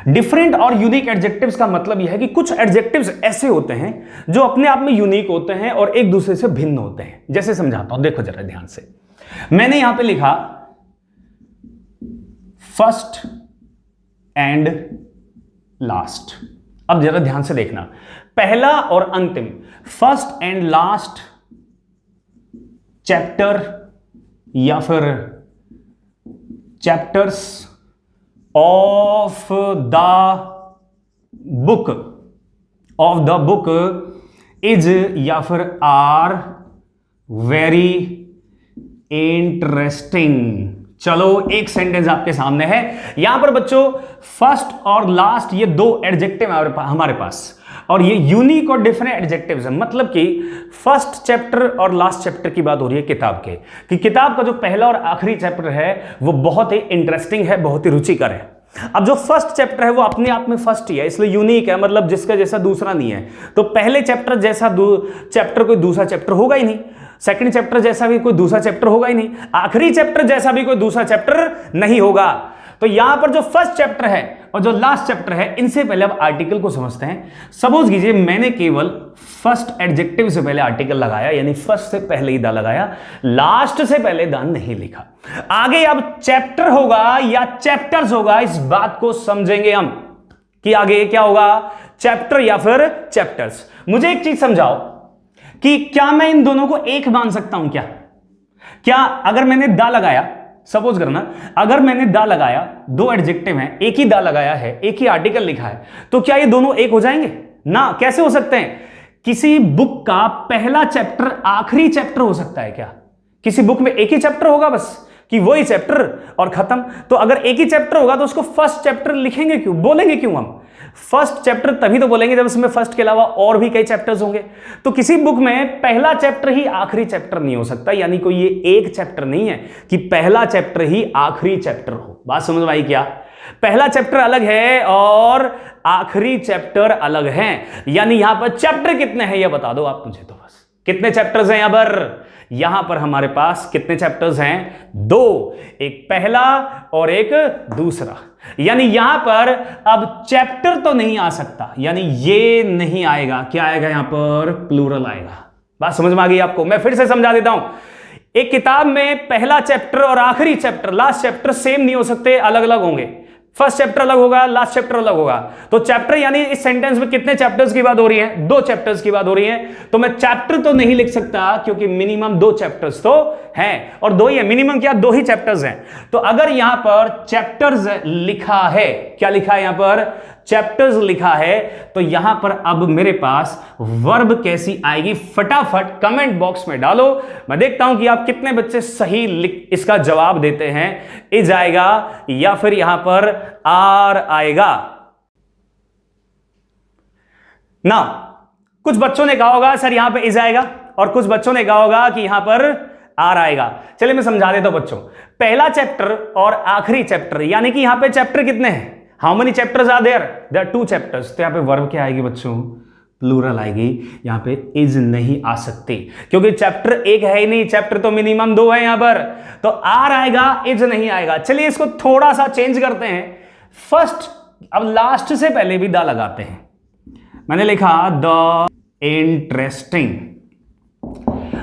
डिफरेंट और यूनिक एडजेक्टिव्स का मतलब यह है कि कुछ एडजेक्टिव्स ऐसे होते हैं जो अपने आप में यूनिक होते हैं और एक दूसरे से भिन्न होते हैं। जैसे समझाता हूं, देखो जरा ध्यान से। मैंने यहां पे लिखा फर्स्ट एंड लास्ट। अब जरा ध्यान से देखना, पहला और अंतिम, फर्स्ट एंड लास्ट चैप्टर या फिर chapters of the book is या फिर आर वेरी इंटरेस्टिंग। चलो एक सेंटेंस आपके सामने है यहां पर बच्चों, फर्स्ट और लास्ट ये 2 एडजेक्टिव हमारे पास, और ये यूनिक और डिफरेंट एडजेक्टिव्स हैं। मतलब कि फर्स्ट चैप्टर और लास्ट चैप्टर की बात हो रही है किताब के, कि किताब का जो पहला और आखिरी चैप्टर है वो बहुत ही इंटरेस्टिंग है, बहुत ही रुचिकर है। अब जो फर्स्ट चैप्टर है वो अपने आप में फर्स्ट ही है, इसलिए यूनिक है, मतलब जिसका जैसा दूसरा नहीं है। तो पहले चैप्टर जैसा चैप्टर कोई दूसरा चैप्टर होगा ही नहीं, सेकंड चैप्टर जैसा भी कोई दूसरा चैप्टर होगा ही नहीं, आखिरी चैप्टर जैसा भी कोई दूसरा चैप्टर नहीं होगा। तो यहां पर जो फर्स्ट चैप्टर है और जो लास्ट चैप्टर है, इनसे पहले अब आर्टिकल को समझते हैं। सपोज कीजिए मैंने केवल फर्स्ट एडजेक्टिव से पहले आर्टिकल लगाया, यानी फर्स्ट से पहले ही दा लगाया, लास्ट से पहले दा नहीं लिखा। आगे अब चैप्टर होगा या चैप्टर्स होगा, इस बात को समझेंगे हम कि आगे क्या होगा, चैप्टर या फिर चैप्टर्स। मुझे एक चीज समझाओ कि क्या मैं इन दोनों को एक मान सकता हूं? क्या अगर मैंने दा लगाया, सपोज करना, अगर मैंने दा लगाया, दो एडजेक्टिव हैं, एक ही दा लगाया है, एक ही आर्टिकल लिखा है, तो क्या ये दोनों एक हो जाएंगे? ना, कैसे हो सकते हैं? किसी बुक का पहला चैप्टर आखिरी चैप्टर हो सकता है क्या? किसी बुक में एक ही चैप्टर होगा बस, कि वही चैप्टर और खत्म। तो अगर एक ही चैप्टर होगा तो उसको फर्स्ट चैप्टर लिखेंगे क्यों, बोलेंगे क्यों हम? फर्स्ट चैप्टर तभी तो बोलेंगे जब उसमें फर्स्ट के अलावा और भी कई चैप्टर्स होंगे। तो किसी बुक में पहला चैप्टर ही आखिरी चैप्टर नहीं हो सकता, यानी कोई ये एक चैप्टर नहीं है कि पहला चैप्टर ही आखिरी चैप्टर हो। बात समझ में आई क्या? पहला चैप्टर अलग है और आखिरी चैप्टर अलग है। यानी यहां पर चैप्टर कितने हैं ये बता दो आप मुझे, तो बस कितने चैप्टर्स हैं यहां पर? यहां पर हमारे पास कितने चैप्टर्स हैं? दो, एक पहला और एक दूसरा। यानी यहां पर अब चैप्टर तो नहीं आ सकता, यानी ये नहीं आएगा। क्या आएगा यहां पर? प्लूरल आएगा। बात समझ में आ गई आपको? मैं फिर से समझा देता हूं। एक किताब में पहला चैप्टर और आखिरी चैप्टर, लास्ट चैप्टर सेम नहीं हो सकते, अलग अलग होंगे। फर्स्ट चैप्टर अलग होगा, लास्ट चैप्टर अलग होगा। तो चैप्टर यानी इस सेंटेंस में कितने चैप्टर्स की बात हो रही है? दो चैप्टर्स की बात हो रही है। तो मैं चैप्टर तो नहीं लिख सकता क्योंकि मिनिमम दो चैप्टर्स तो हैं, और दो ही है, मिनिमम क्या, दो ही चैप्टर्स हैं। तो अगर यहां पर चैप्टर्स लिखा है, क्या लिखा है यहां पर? चैप्टर्स लिखा है, तो यहां पर अब मेरे पास वर्ब कैसी आएगी? फटाफट कमेंट बॉक्स में डालो, मैं देखता हूं कि आप कितने बच्चे सही इसका जवाब देते हैं। इज आएगा या फिर यहां पर आर आएगा ना? कुछ बच्चों ने कहा होगा सर यहां पे इज आएगा, और कुछ बच्चों ने कहा होगा कि यहां पर आर आएगा। चलिए मैं समझा देता हूं बच्चों। पहला चैप्टर और आखिरी चैप्टर, यानी कि यहां पे चैप्टर कितने हैं? How many chapters are there? There are 2 chapters. तो यहां पे वर्ब क्या आएगी बच्चों? प्लूरल आएगी। यहां पे इज नहीं आ सकती क्योंकि चैप्टर एक है ही नहीं, चैप्टर तो मिनिमम 2 है यहां पर। तो आर आएगा, इज नहीं आएगा। चलिए इसको थोड़ा सा चेंज करते हैं। फर्स्ट, अब लास्ट से पहले भी द लगाते हैं। मैंने लिखा द इंटरेस्टिंग।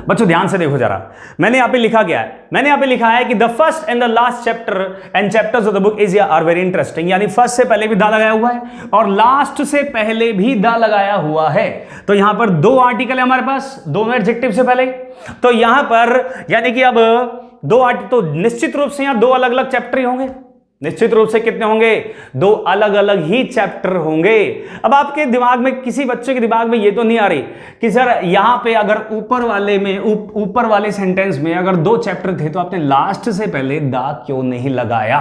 बच्चों ध्यान से देखो जरा, मैंने यहां पे लिखा क्या है? मैंने यहां पे लिखा है कि the first and the last chapter and chapters of the book is are very interesting. यानी फर्स्ट से पहले भी दा लगाया हुआ है और लास्ट से पहले भी दा लगाया हुआ है। तो यहां पर दो आर्टिकल है हमारे पास, दोनों एडजेक्टिव से पहले। तो यहां पर यानी कि अब दो आर्टिकल, तो निश्चित रूप से यहां दो अलग अलग चैप्टर ही होंगे। निश्चित रूप से कितने होंगे? दो अलग अलग ही चैप्टर होंगे। अब आपके दिमाग में, किसी बच्चे के दिमाग में ये तो नहीं आ रही कि सर यहां पे अगर ऊपर वाले में, ऊपर वाले सेंटेंस में अगर दो चैप्टर थे तो आपने लास्ट से पहले दा क्यों नहीं लगाया?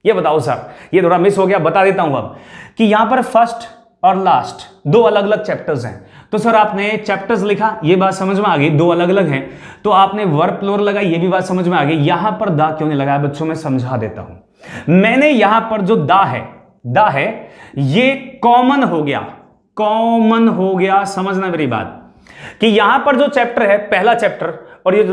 ये बताओ सर, ये थोड़ा मिस हो गया। बता देता हूं अब कि यहां पर फर्स्ट और लास्ट दो अलग अलग चैप्टर्स हैं। तो सर आपने चैप्टर्स लिखा, ये बात समझ में आ गई, दो अलग अलग हैं। तो आपने वर्ब प्लूरल लगाई, ये भी बात समझ में आ गई। यहां पर दा क्यों नहीं लगाया बच्चों? मैं समझा देता हूं। मैंने यहां पर जो दा है ये कॉमन हो गया, कॉमन हो गया। समझना मेरी बात कि यहां पर जो चैप्टर है, पहला चैप्टर और ये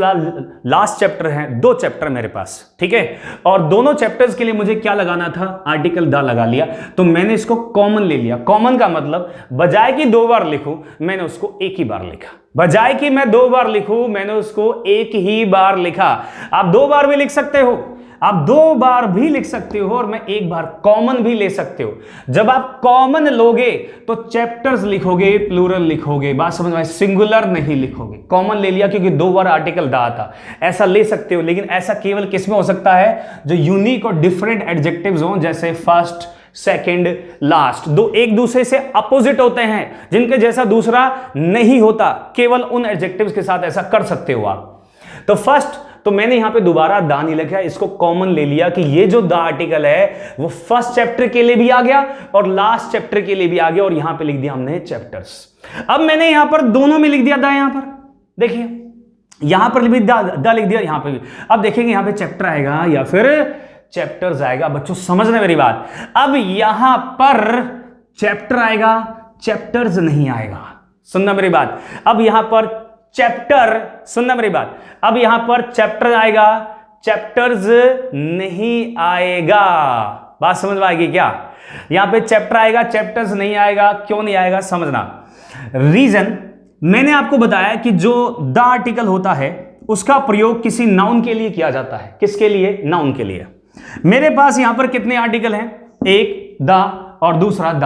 लास्ट चैप्टर है, दो चैप्टर मेरे पास, ठीक है। और दोनों चैप्टर्स के लिए मुझे क्या लगाना था? आर्टिकल दा लगा लिया। तो मैंने इसको कॉमन ले लिया। कॉमन का मतलब बजाय कि दो बार लिखूं, मैंने उसको एक ही बार लिखा। बजाय कि मैं दो बार लिखूं, मैंने उसको एक ही बार लिखा। आप दो बार भी लिख सकते हो, आप दो बार भी लिख सकते हो, और मैं एक बार कॉमन भी ले सकते हो। जब आप कॉमन लोगे तो चैप्टर्स लिखोगे, प्लूरल लिखोगे। बात समझ में? सिंगुलर नहीं लिखोगे। कॉमन ले लिया क्योंकि दो बार आर्टिकल दा था, ऐसा ले सकते हो। लेकिन ऐसा केवल किस में हो सकता है? जो यूनिक और डिफरेंट एडजेक्टिव्स हो, जैसे फर्स्ट, सेकंड, लास्ट। दो एक दूसरे से अपोजिट होते हैं, जिनके जैसा दूसरा नहीं होता। केवल उन एडजेक्टिव्स के साथ ऐसा कर सकते हो आप। तो फर्स्ट, तो मैंने यहां पे दोबारा दा नहीं लिखा, इसको कॉमन ले लिया कि ये जो दा आर्टिकल है वो फर्स्ट चैप्टर के लिए भी आ गया और लास्ट चैप्टर के लिए भी आ गया, और यहां पे लिख दिया हमने चैप्टर्स। अब मैंने यहां पर दोनों में लिख दिया दा। यहां पर देखिए, यहां पर भी दा लिख दिया, यहां पे भी। अब देखेंगे यहां पे चैप्टर आएगा या फिर चैप्टर्स आएगा। बच्चों समझना मेरी बात। अब यहां पर चैप्टर आएगा, चैप्टर्स नहीं आएगा। सुनना मेरी बात। अब यहां पर चैप्टर, सुनना मेरी बात, अब यहां पर चैप्टर आएगा, चैप्टर्स नहीं आएगा। बात समझ में आएगी क्या? यहां पे चैप्टर आएगा, चैप्टर्स नहीं आएगा। क्यों नहीं आएगा समझना। रीजन मैंने आपको बताया कि जो द आर्टिकल होता है उसका प्रयोग किसी नाउन के लिए किया जाता है। किसके लिए? नाउन के लिए। मेरे पास यहां पर कितने आर्टिकल हैं? एक द और दूसरा द,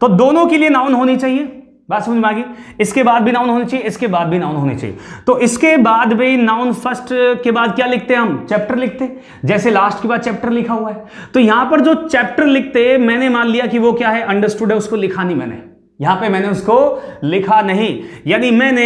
तो दोनों के लिए नाउन होनी चाहिए। बात समझ में आ गई? इसके बाद भी नाउन होनी चाहिए, इसके बाद भी नाउन होनी चाहिए। तो इसके बाद भी नाउन फर्स्ट के बाद क्या लिखते हैं हम? चैप्टर लिखते हैं। जैसे लास्ट के बाद चैप्टर लिखा हुआ है, तो यहां पर जो चैप्टर लिखते मैंने मान लिया कि वो क्या है? अंडरस्टूड है, उसको लिखा नहीं मैंने। यहां पे मैंने उसको लिखा नहीं, यानी मैंने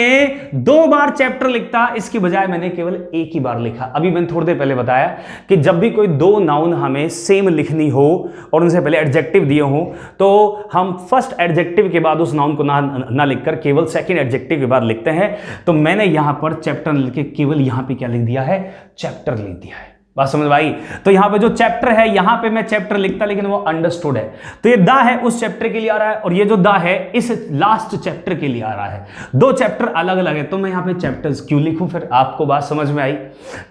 2 बार चैप्टर लिखता, इसकी बजाय मैंने केवल एक ही बार लिखा। अभी मैंने थोड़ी देर पहले बताया कि जब भी कोई 2 नाउन हमें सेम लिखनी हो और उनसे पहले एडजेक्टिव दिए हो, तो हम फर्स्ट एडजेक्टिव के बाद उस नाउन को ना लिखकर केवल सेकंड एडजेक्टिव के बाद लिखते हैं। तो मैंने यहां पर चैप्टर लिख के केवल यहां पे क्या लिख दिया है? चैप्टर लिख दिया है। बात समझ में आई? तो यहां पे जो चैप्टर है, यहां पे मैं चैप्टर लिखता लेकिन वो अंडरस्टूड है, तो ये द है उस चैप्टर के लिए आ रहा है, और ये जो द है इस लास्ट चैप्टर के लिए आ रहा है। 2 चैप्टर अलग अलग है, तो मैं यहां पे चैप्टर्स क्यों लिखूं? फिर आपको बात समझ में आई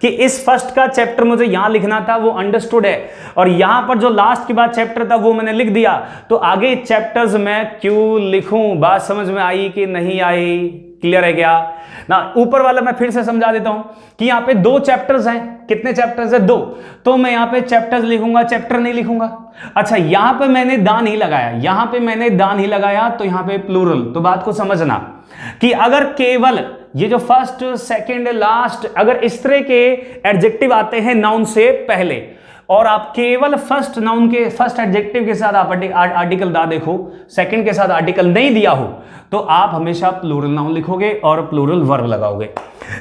कि इस फर्स्ट का चैप्टर मुझे यहां लिखना था, वो अंडरस्टूड है, और यहां पर जो लास्ट के बाद चैप्टर था वो मैंने लिख दिया, तो आगे चैप्टर्स मैं क्यों लिखूं? बात समझ में आई कि नहीं आई? क्लियर है क्या ना? ऊपर वाला मैं फिर से समझा देता हूं कि यहां पे 2 चैप्टर्स हैं। कितने चैप्टर्स है? 2, तो मैं यहां पे चैप्टर्स लिखूंगा, चैप्टर नहीं लिखूंगा। अच्छा, यहां पे मैंने दा नहीं लगाया, यहां पे मैंने दा नहीं लगाया, तो यहां पे प्लूरल। तो बात को समझना कि अगर केवल ये जो फर्स्ट, सेकंड, लास्ट, अगर इस तरह के एडजेक्टिव आते हैं नाउन से पहले, और आप केवल फर्स्ट नाउन के फर्स्ट एडजेक्टिव के साथ आप आर्टिकल दा देखो, सेकंड के साथ आर्टिकल नहीं दिया हो, तो आप हमेशा प्लूरल नाउन लिखोगे और प्लूरल वर्ब लगाओगे।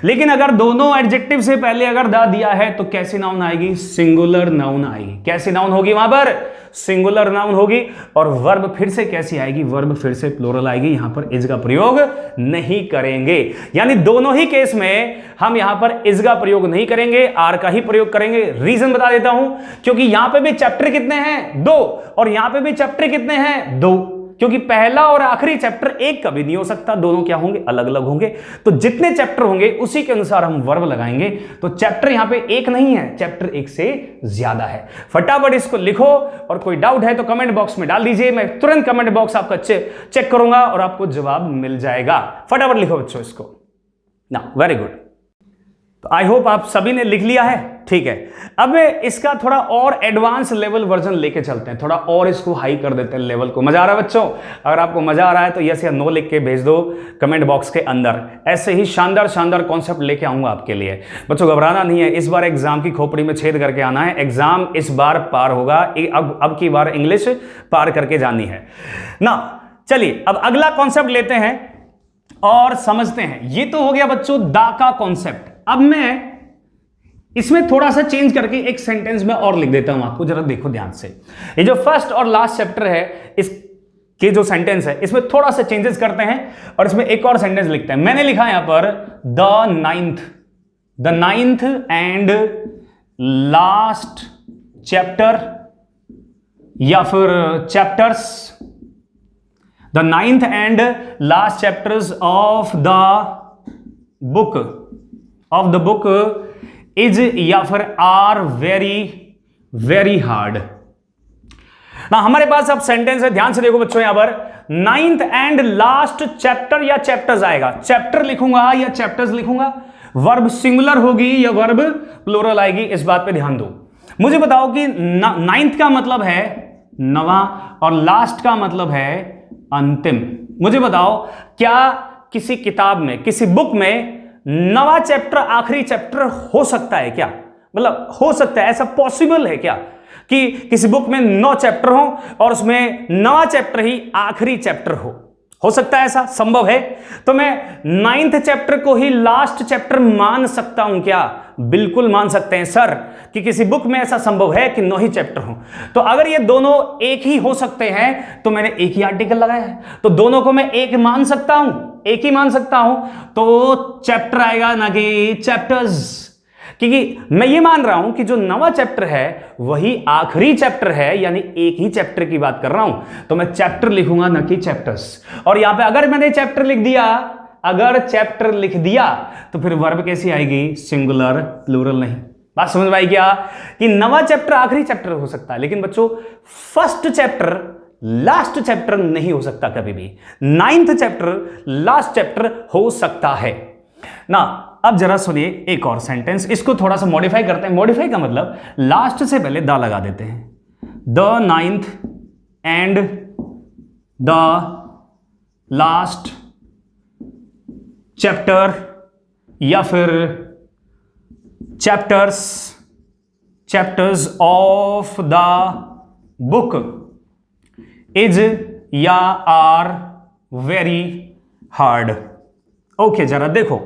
लेकिन अगर दोनों एडजेक्टिव से पहले अगर दा दिया है, तो कैसी नाउन आएगी? सिंगुलर नाउन आएगी। कैसी नाउन होगी वहां पर? सिंगुलर नाउन होगी। और वर्ब फिर से कैसी आएगी? वर्ब फिर से प्लूरल आएगी। यहां पर इज का प्रयोग नहीं करेंगे, यानी दोनों ही केस में हम यहां पर इज का प्रयोग नहीं करेंगे, आर का ही प्रयोग करेंगे। रीजन बता देता हूं, क्योंकि यहां पे भी चैप्टर कितने हैं? 2, और यहां पे भी चैप्टर कितने हैं? 2, क्योंकि पहला और आखिरी चैप्टर एक कभी नहीं हो सकता, दोनों क्या होंगे? अलग अलग होंगे। तो जितने चैप्टर होंगे उसी के अनुसार हम वर्ब लगाएंगे। तो चैप्टर यहां पे एक नहीं है, चैप्टर एक से ज्यादा है। फटाफट इसको लिखो, और कोई डाउट है तो कमेंट बॉक्स में डाल दीजिए, मैं तुरंत कमेंट बॉक्स आपका चेक करूंगा और आपको जवाब मिल जाएगा। फटाफट लिखो बच्चों इसको ना। Very good. तो आई होप आप सभी ने लिख लिया है। ठीक है, अब इसका थोड़ा और एडवांस लेवल वर्जन लेके चलते हैं, थोड़ा और इसको हाई कर देते हैं लेवल को। मजा आ रहा है बच्चों? अगर आपको मजा आ रहा है तो यस या नो लिख के भेज दो कमेंट बॉक्स के अंदर। ऐसे ही शानदार शानदार कॉन्सेप्ट लेके आऊंगा आपके लिए। बच्चों घबराना नहीं है, इस बार एग्जाम की खोपड़ी में छेद करके आना है। एग्जाम इस बार पार होगा, अब की बार इंग्लिश पार करके जानी है ना। चलिए अब अगला कॉन्सेप्ट लेते हैं और समझते हैं। ये तो हो गया बच्चों दा का कॉन्सेप्ट। अब मैं इसमें थोड़ा सा चेंज करके एक सेंटेंस में और लिख देता हूं आपको, जरा देखो ध्यान से। ये जो फर्स्ट और लास्ट चैप्टर है, इसके जो सेंटेंस है इसमें थोड़ा सा चेंजेस करते हैं और इसमें एक और सेंटेंस लिखते हैं। मैंने लिखा यहां पर the ninth and last chapter, या फिर chapters, the ninth and last chapters of the book is या फिर आर वेरी वेरी हार्ड। ना हमारे पास अब सेंटेंस है, ध्यान से देखो बच्चों। यहां पर नाइन्थ एंड लास्ट चैप्टर या चैप्टर्स आएगा। चैप्टर लिखूंगा या चैप्टर्स लिखूंगा? वर्ब सिंगुलर होगी या वर्ब प्लूरल आएगी? इस बात पे ध्यान दो। मुझे बताओ कि नाइन्थ का मतलब है नवा और लास्ट का मतलब है अंतिम। मुझे बताओ क्या किसी किताब में, किसी बुक में नवा चैप्टर आखिरी चैप्टर हो सकता है क्या? मतलब हो सकता है, ऐसा पॉसिबल है क्या कि किसी बुक में 9 चैप्टर हो और उसमें नवा चैप्टर ही आखिरी चैप्टर हो सकता है? ऐसा संभव है? तो मैं 9th चैप्टर को ही लास्ट चैप्टर मान सकता हूं क्या? बिल्कुल मान सकते हैं सर, कि किसी बुक में ऐसा संभव है कि 9 ही चैप्टर हो। तो अगर ये दोनों एक ही हो सकते हैं तो मैंने एक ही आर्टिकल लगाया है, तो दोनों को मैं एक मान सकता हूं, एक ही मान सकता हूं, तो चैप्टर आएगा ना कि चैप्टर्स। क्योंकि मैं ये मान रहा हूं कि जो नवा चैप्टर है वही आखिरी चैप्टर है, यानी एक ही चैप्टर की बात कर रहा हूं, तो मैं चैप्टर लिखूंगा ना कि चैप्टर्स। और यहां पे अगर मैंने चैप्टर लिख दिया, अगर चैप्टर लिख दिया तो फिर वर्ब कैसी आएगी? सिंगुलर, प्लूरल नहीं। बात समझ में आई क्या? कि नवा चैप्टर आखिरी चैप्टर हो सकता है, लेकिन बच्चों फर्स्ट चैप्टर लास्ट चैप्टर नहीं हो सकता कभी भी। 9th चैप्टर लास्ट चैप्टर हो सकता है ना। अब जरा सुनिए एक और सेंटेंस, इसको थोड़ा सा मॉडिफाई करते हैं। मॉडिफाई का मतलब लास्ट से पहले द लगा देते हैं। The 9th and the last chapter, या फिर chapters of the book is या आर वेरी हार्ड। ओके, जरा देखो,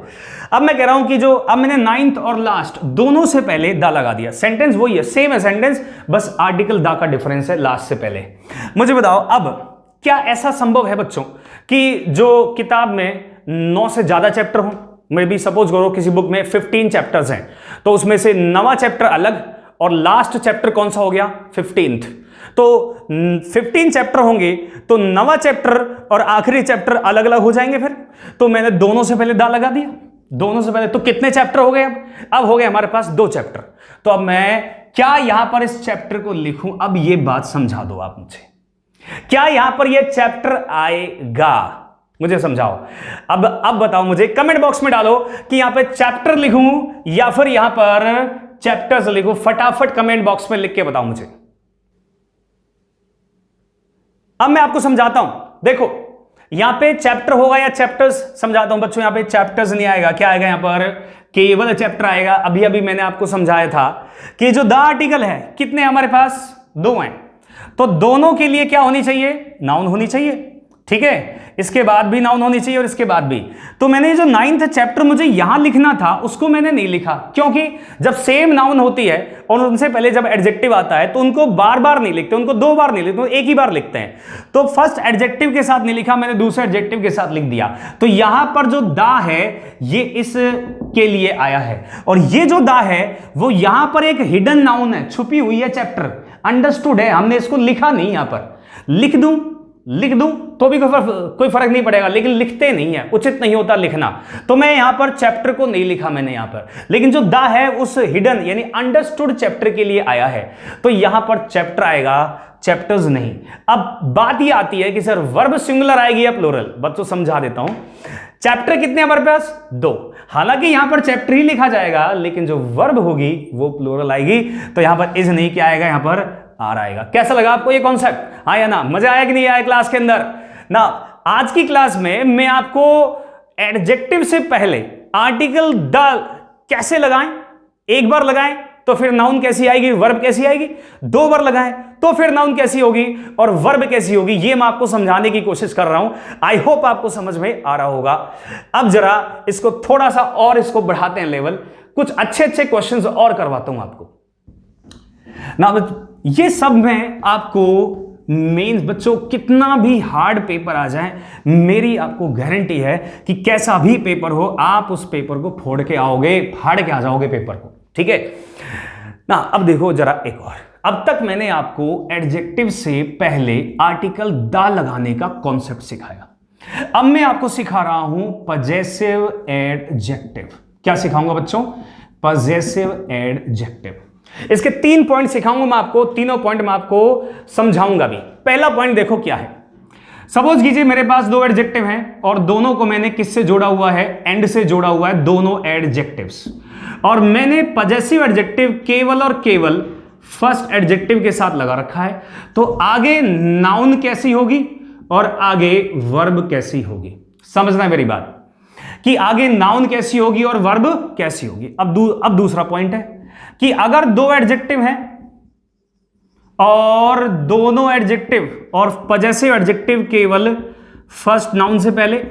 अब मैं कह रहा हूं कि जो अब मैंने 9th और लास्ट दोनों से पहले द लगा दिया। सेंटेंस वही है, सेम है सेंटेंस, बस आर्टिकल द का डिफरेंस है लास्ट से पहले। मुझे बताओ अब क्या ऐसा संभव है बच्चों कि जो किताब में 9 से ज्यादा चैप्टर हो? मैं भी सपोज करो किसी बुक में 15 चैप्टर्स हैं, तो उसमें से नवा चैप्टर अलग और लास्ट चैप्टर कौन सा हो गया? 15th। तो 15 चैप्टर होंगे तो नवा चैप्टर और आखिरी चैप्टर अलग अलग हो जाएंगे फिर। तो मैंने दोनों से पहले दा लगा दिया, दोनों से पहले। तो कितने चैप्टर हो गए? अब हो गए हमारे पास 2 चैप्टर। तो अब मैं क्या यहां पर इस चैप्टर को लिखूं? अब ये बात समझा दो आप मुझे, क्या यहां पर ये चैप्टर आएगा? मुझे समझाओ। अब बताओ मुझे, कमेंट बॉक्स में डालो कि यहां पे चैप्टर लिखूं या फिर यहां पर चैप्टर्स लिखूं। फटाफट कमेंट बॉक्स में लिख के बताओ मुझे। अब मैं आपको समझाता हूं, देखो यहां पे चैप्टर होगा या चैप्टर्स, समझाता हूं बच्चों। यहां पे चैप्टर्स नहीं आएगा, क्या आएगा यहां पर? केवल चैप्टर आएगा। अभी अभी मैंने आपको समझाया था कि जो द आर्टिकल है कितने हमारे पास? 2 हैं। तो दोनों के लिए क्या होनी चाहिए? नाउन होनी चाहिए, ठीक है। इसके बाद भी नाउन होनी चाहिए और इसके बाद भी। तो मैंने जो 9th चैप्टर मुझे यहां लिखना था उसको मैंने नहीं लिखा, क्योंकि जब सेम नाउन होती है और उनसे पहले जब एडजेक्टिव आता है तो उनको बार बार नहीं लिखते, उनको 2 बार नहीं लिखते, एक ही बार लिखते हैं। तो फर्स्ट एडजेक्टिव के साथ नहीं लिखा मैंने, दूसरे एडजेक्टिव के साथ लिख दिया। तो यहां पर जो दा है ये इस के लिए आया है, और ये जो दा है वो यहां पर एक हिडन नाउन है, छुपी हुई है चैप्टर, अंडरस्टूड है, हमने इसको लिखा नहीं। यहां पर लिख दूं तो भी कोई फर्क नहीं पड़ेगा, लेकिन लिखते नहीं है, उचित नहीं होता लिखना। तो मैं यहां पर चैप्टर को नहीं लिखा मैंने यहां पर, लेकिन जो द है उस हिडन यानी अंडरस्टूड चैप्टर के लिए आया है। तो यहां पर चैप्टर आएगा, चैप्टर्स नहीं। अब बात ये आती है कि सर वर्ब सिंगुलर आएगी या प्लूरल? बच्चों समझा देता हूं। चैप्टर कितने हमारे पास? 2। हालांकि यहां पर चैप्टर ही लिखा जाएगा, लेकिन जो वर्ब होगी वो प्लूरल आएगी। तो यहां पर इज नहीं, क्या आएगा? यहां पर आर आएगा। कैसा लगा आपको ये कॉन्सेप्ट? हाँ या ना? मजा आया कि नहीं आया क्लास के अंदर ना? आज की क्लास में मैं आपको एडजेक्टिव से पहले आर्टिकल द कैसे लगाएं, एक बार लगाएं तो फिर नाउन कैसी आएगी, वर्ब कैसी आएगी, 2 बार लगाएं तो फिर नाउन कैसी होगी और वर्ब कैसी होगी, ये मैं आपको समझाने की कोशिश कर रहा हूं। आई होप आपको समझ में आ रहा होगा। अब जरा इसको थोड़ा सा और इसको बढ़ाते हैं लेवल, कुछ अच्छे अच्छे क्वेश्चंस और करवाता हूं आपको ना। ये सब मैं आपको मेंस बच्चों कितना भी हार्ड पेपर आ जाए, मेरी आपको गारंटी है कि कैसा भी पेपर हो आप उस पेपर को फोड़ के आओगे, फाड़ के आ जाओगे पेपर को, ठीक है ना। अब देखो जरा एक और, अब तक मैंने आपको एडजेक्टिव से पहले आर्टिकल द लगाने का कॉन्सेप्ट सिखाया। अब मैं आपको सिखा रहा हूं पजेसिव एडजेक्टिव। क्या सिखाऊंगा बच्चों? Possessive adjective. इसके 3 पॉइंट सिखाऊंगा मैं आपको, तीनों पॉइंट मैं आपको समझाऊंगा भी। पहला पॉइंट देखो क्या है। सपोज कीजिए मेरे पास 2 एडजेक्टिव हैं और दोनों को मैंने किससे जोड़ा हुआ है? एंड से जोड़ा हुआ है, दोनों एडजेक्टिव्स। और मैंने पजेसिव एडजेक्टिव केवल और केवल फर्स्ट एडजेक्टिव के साथ लगा रखा है। तो आगे नाउन कैसी होगी और आगे वर्ब कैसी होगी, समझना मेरी बात, कि आगे नाउन कैसी होगी और वर्ब कैसी होगी। अब दूसरा पॉइंट है कि अगर 2 एडजेक्टिव हैं और दोनों एडजेक्टिव और पजेसिव एडजेक्टिव केवल फर्स्ट नाउन से पहले,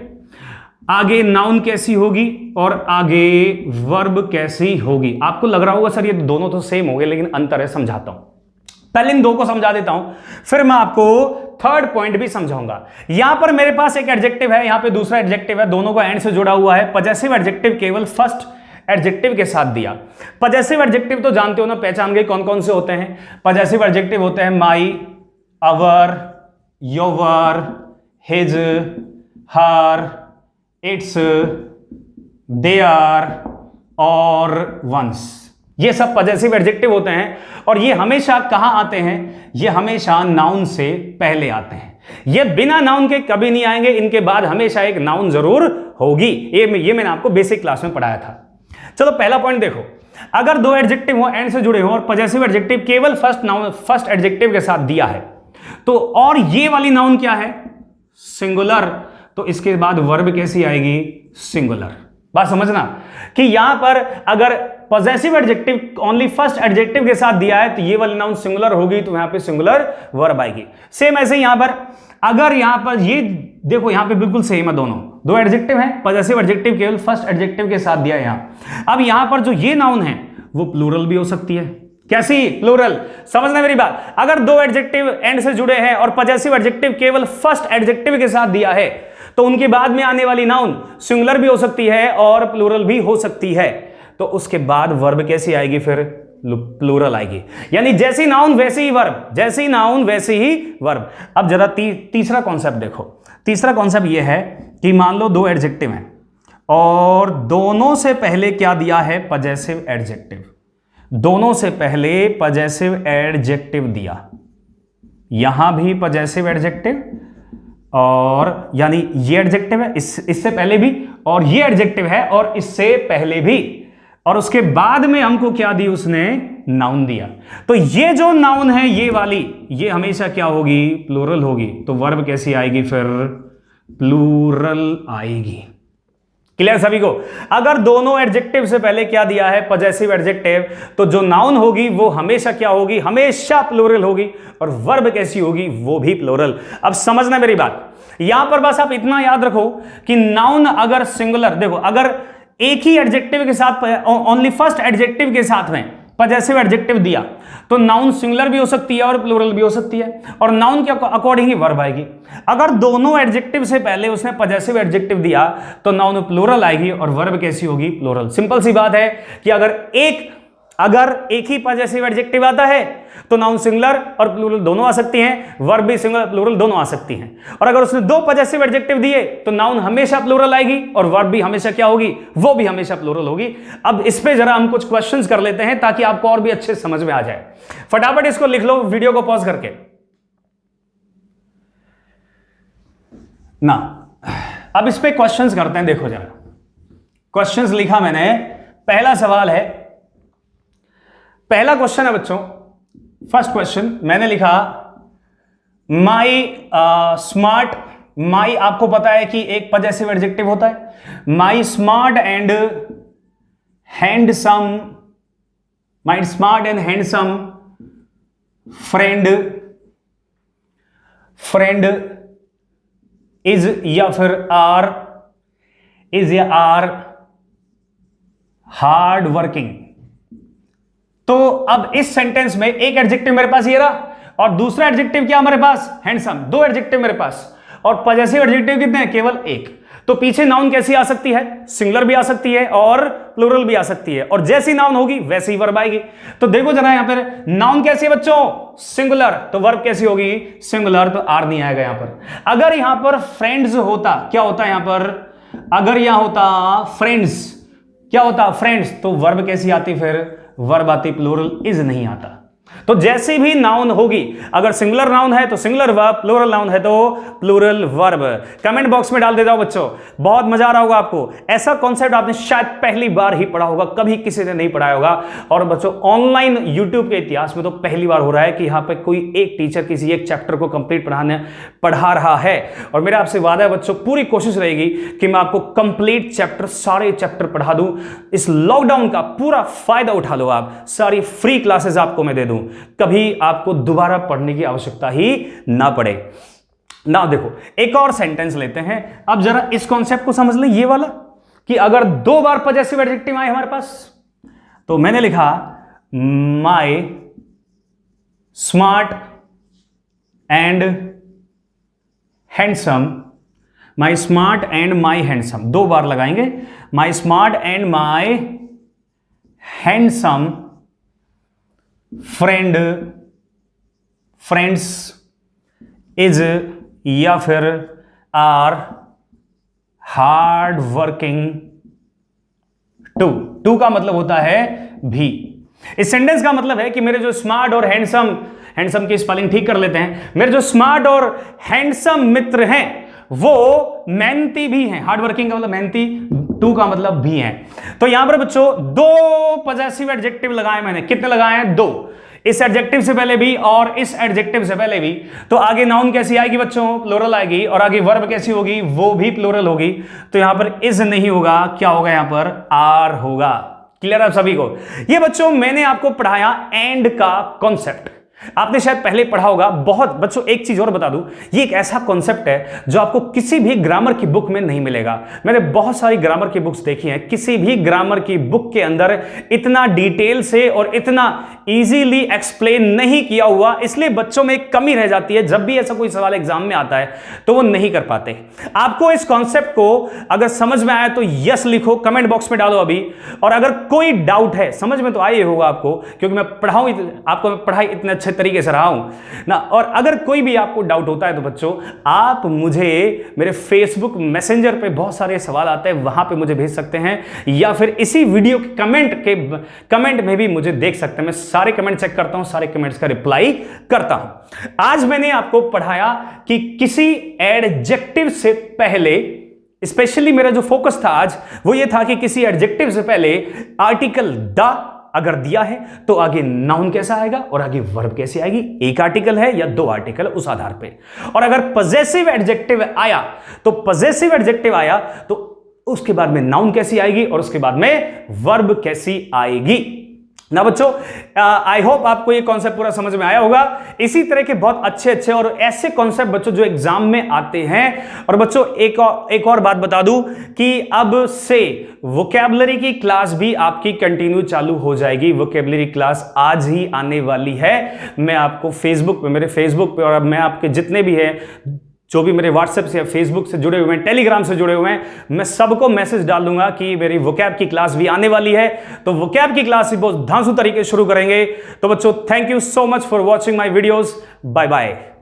आगे नाउन कैसी होगी और आगे वर्ब कैसी होगी। आपको लग रहा होगा सर ये दोनों तो सेम हो गए, लेकिन अंतर है, समझाता हूं। पहले इन 2 को समझा देता हूं, फिर मैं आपको थर्ड पॉइंट भी समझाऊंगा। यहां पर मेरे पास एक एडजेक्टिव है, यहां पे दूसरा एडजेक्टिव है, दोनों को एंड से जुड़ा हुआ है। पजेसिव एडजेक्टिव केवल फर्स्ट एडजेक्टिव के साथ दिया। पजेसिव एडजेक्टिव तो जानते हो ना, पहचान गए कौन कौन से होते हैं। पजेसिव एडजेक्टिव होते हैं my, our, your, his, her, its, their और वंस। ये सब पजेसिव एडजेक्टिव होते हैं और ये हमेशा कहां आते हैं, ये हमेशा नाउन से पहले आते हैं। ये बिना नाउन के कभी नहीं आएंगे, इनके बाद हमेशा एक नाउन जरूर होगी। ये मैंने आपको बेसिक क्लास में पढ़ाया था। चलो पहला पॉइंट देखो, अगर दो एडजेक्टिव हो, एंड से जुड़े हो और पजेसिव एडजेक्टिव केवल फर्स्ट एडजेक्टिव के साथ दिया है तो, और ये वाली नाउन क्या है, सिंगुलर, तो इसके बाद वर्ब कैसी आएगी, सिंगुलर। बात समझना कि यहां पर अगर possessive adjective only first adjective के साथ दिया है तो ये वाली नाउन सिंगुलर होगी, तो यहां पे सिंगुलर वर्ब आएगी। सेम ऐसे यहां पर अगर यहां पर ये देखो, यहां पे बिल्कुल सेम है, दोनों दो एडजेक्टिव हैं, पॉजेसिव एडजेक्टिव केवल फर्स्ट एडजेक्टिव के साथ दिया है यहां। अब यहां पर जो ये नाउन है वो प्लूरल भी हो सकती है। कैसी, प्लूरल। समझना मेरी बात, अगर दो एडजेक्टिव एंड से जुड़े हैं और पॉजेसिव एडजेक्टिव केवल फर्स्ट एडजेक्टिव के साथ दिया है तो उनके बाद में आने वाली नाउन सिंगुलर भी हो सकती है और प्लूरल भी हो सकती है, तो उसके बाद वर्ब कैसी आएगी, फिर प्लूरल आएगी। यानी जैसी नाउन वैसी ही वर्ब, जैसी नाउन वैसी ही वर्ब। अब जरा तीसरा कॉन्सेप्ट देखो। तीसरा कॉन्सेप्ट यह है कि मान लो दो एडजेक्टिव हैं और दोनों से पहले क्या दिया है, पजेसिव एडजेक्टिव। दोनों से पहले पजेसिव एडजेक्टिव दिया, यहां भी पजेसिव एडजेक्टिव, और यानी ये एडजेक्टिव है इससे पहले भी, और ये एडजेक्टिव है और इससे पहले भी, और उसके बाद में हमको क्या दी, उसने नाउन दिया। तो ये जो नाउन है ये वाली, ये हमेशा क्या होगी, प्लूरल होगी। तो वर्ब कैसी आएगी, फिर प्लूरल आएगी। क्लियर सभी को? अगर दोनों एडजेक्टिव से पहले क्या दिया है, पजेसिव एडजेक्टिव, तो जो नाउन होगी वो हमेशा क्या होगी, हमेशा प्लूरल होगी, और वर्ब कैसी होगी, वो भी प्लूरल। अब समझना मेरी बात, यहां पर बस आप इतना याद रखो कि नाउन अगर सिंगुलर, देखो अगर एक ही एडजेक्टिव के साथ, ओनली फर्स्ट एडजेक्टिव के साथ में पजेसिव एडजेक्टिव दिया तो नाउन सिंगुलर भी हो सकती है और प्लूरल भी हो सकती है, और नाउन के अकॉर्डिंग ही वर्ब आएगी। अगर दोनों एडजेक्टिव से पहले उसने पजेसिव एडजेक्टिव दिया तो नाउन प्लूरल आएगी और वर्ब कैसी होगी, प्लूरल। सिंपल सी बात है कि अगर एक ही पजेसिव एडजेक्टिव आता है तो नाउन सिंगुलर और प्लूरल दोनों आ सकती हैं, वर्ब भी सिंगुलर प्लूरल दोनों आ सकती हैं। और अगर उसने दो पजेसिव एडजेक्टिव दिए तो नाउन हमेशा प्लूरल आएगी और वर्ब भी हमेशा क्या होगी, वो भी हमेशा प्लूरल होगी। अब इस पे जरा हम कुछ क्वेश्चंस कर लेते हैं ताकि आपको और भी अच्छे समझ में आ जाए। फटाफट इसको लिख लो वीडियो को पॉज करके ना। अब इस पे क्वेश्चंस करते हैं, देखो जरा क्वेश्चंस लिखा मैंने। पहला सवाल है, पहला क्वेश्चन है बच्चों, फर्स्ट क्वेश्चन मैंने लिखा माई स्मार्ट। माई आपको पता है कि एक पजेसिव एडजेक्टिव होता है। माई smart and handsome, my smart and handsome friend is या फिर आर हार्ड वर्किंग। तो अब इस सेंटेंस में एक एडजेक्टिव मेरे पास ये रहा और दूसरा एडजेक्टिव क्या हमारे पास, हैंडसम। दो एडजेक्टिव मेरे पास और पजेसिव एडजेक्टिव कितने हैं, केवल एक। तो पीछे नाउन कैसी आ सकती है, सिंगुलर भी आ सकती है और प्लूरल भी आ सकती है, और जैसी नाउन होगी वैसी ही वर्ब आएगी। तो देखो जरा यहां पर नाउन कैसी है बच्चों, सिंगुलर, तो वर्ब कैसी होगी, सिंगुलर, तो आर नहीं आएगा यहां पर। अगर यहां पर फ्रेंड्स होता, क्या होता है यहां पर, अगर यहां होता फ्रेंड्स, क्या होता फ्रेंड्स, तो वर्ब कैसी आती, फिर वर्ब आती, प्लूरल इज नहीं आता। तो जैसी भी नाउन होगी, अगर सिंगुलर नाउन है तो सिंगुलर वर्ब, प्लूरल नाउन है तो प्लूरल वर्ब। कमेंट बॉक्स में डाल दे जाओ बच्चों, बहुत मजा आ रहा होगा आपको। ऐसा कॉन्सेप्ट आपने शायद पहली बार ही पढ़ा होगा, कभी किसी ने नहीं पढ़ाया होगा। और बच्चों ऑनलाइन यूट्यूब के इतिहास में तो पहली बार हो रहा है कि यहां पर कोई एक टीचर किसी एक चैप्टर को कंप्लीट पढ़ा रहा है। और मेरा आपसे वादा है बच्चों, पूरी कोशिश रहेगी कि मैं आपको कंप्लीट चैप्टर, सारे चैप्टर पढ़ा दूं। इस लॉकडाउन का पूरा फायदा उठा लो आप, सारी फ्री क्लासेस आपको मैं दे दूं, कभी आपको दोबारा पढ़ने की आवश्यकता ही ना पड़े ना। देखो एक और सेंटेंस लेते हैं, अब जरा इस कॉन्सेप्ट को समझ लें, ये वाला कि अगर दो बार पजेसिव एडजेक्टिव आए हमारे पास, तो मैंने लिखा my smart and handsome, my smart and my handsome, दो बार लगाएंगे, my smart and my handsome friends is या फिर are hard working too. Too का मतलब होता है भी। इस सेंटेंस का मतलब है कि मेरे जो स्मार्ट और हैंडसम की स्पेलिंग ठीक कर लेते हैं, मेरे जो स्मार्ट और हैंडसम मित्र हैं वो मेहनती भी हैं। हार्ड वर्किंग का मतलब मेहनती, टू का मतलब भी हैं। तो यहां पर बच्चों दो पॉजेसिव एडजेक्टिव लगाए मैंने। कितने लगाए हैं? दो। इस एडजेक्टिव से पहले भी और इस एडजेक्टिव से पहले भी। तो आगे नाउन कैसी आएगी बच्चों? प्लूरल आएगी। और आगे वर्ब कैसी होगी? वो भी प्लूरल होगी। तो यहां पर इज नहीं होगा, क्या होगा? यहां पर आर होगा। क्लियर है आप सभी को? ये बच्चों मैंने आपको पढ़ाया एंड का कॉन्सेप्ट। आपने शायद पहले पढ़ा होगा। बहुत बच्चों एक चीज और बता दूं, ये एक ऐसा कॉन्सेप्ट है जो आपको किसी भी ग्रामर की बुक में नहीं मिलेगा। मैंने बहुत सारी ग्रामर की बुक्स देखी हैं, किसी भी ग्रामर की बुक के अंदर इतना डिटेल से और इतना इजीली एक्सप्लेन नहीं किया हुआ, इसलिए बच्चों में एक कमी रह जाती है। जब भी ऐसा कोई सवाल एग्जाम में आता है तो वो नहीं कर पाते। आपको इस कॉन्सेप्ट को अगर समझ में आया तो यस लिखो, कमेंट बॉक्स में डालो अभी। और अगर कोई डाउट है, समझ में तो आया ही होगा आपको, क्योंकि मैं आपको पढ़ाई इतने अच्छे तरीके से रहा हूं ना। और अगर कोई भी आपको डाउट होता है तो बच्चों आप मुझे मेरे फेसबुक मैसेंजर पे बहुत सारे सवाल आते हैं, वहां पे मुझे भेज सकते हैं, या फिर इसी वीडियो के कमेंट में भी मुझे देख सकते हैं। मैं सारे कमेंट चेक करता हूं, सारे कमेंट्स का रिप्लाई करता हूं। आज मैंने आपको पढ़ाया कि किसी एडजेक्टिव से पहले, स्पेशली मेरा जो फोकस था आज वो ये था कि किसी एडजेक्टिव से पहले आर्टिकल द अगर दिया है तो आगे नाउन कैसा आएगा और आगे वर्ब कैसे आएगी, एक आर्टिकल है या दो आर्टिकल, उस आधार पे। और अगर पॉजेसिव एडजेक्टिव आया तो उसके बाद में नाउन कैसी आएगी और उसके बाद में वर्ब कैसी आएगी ना बच्चों। आई होप आपको ये कॉन्सेप्ट पूरा समझ में आया होगा। इसी तरह के बहुत अच्छे और ऐसे कॉन्सेप्ट बच्चों जो एग्जाम में आते हैं। और बच्चों एक और बात बता दूं कि अब से वोकैबुलरी की क्लास भी आपकी कंटिन्यू चालू हो जाएगी। वोकैबुलरी क्लास आज ही आने वाली है। मैं आपको मेरे फेसबुक पे और अब मैं आपके जितने भी है, जो भी मेरे व्हाट्सएप से या फेसबुक से जुड़े हुए हैं, टेलीग्राम से जुड़े हुए हैं, मैं सबको मैसेज डाल दूंगा कि मेरी वोकैब की क्लास भी आने वाली है। तो वोकैब की क्लास भी बहुत धांसू तरीके शुरू करेंगे। तो बच्चों thank you so much for watching my videos. Bye bye.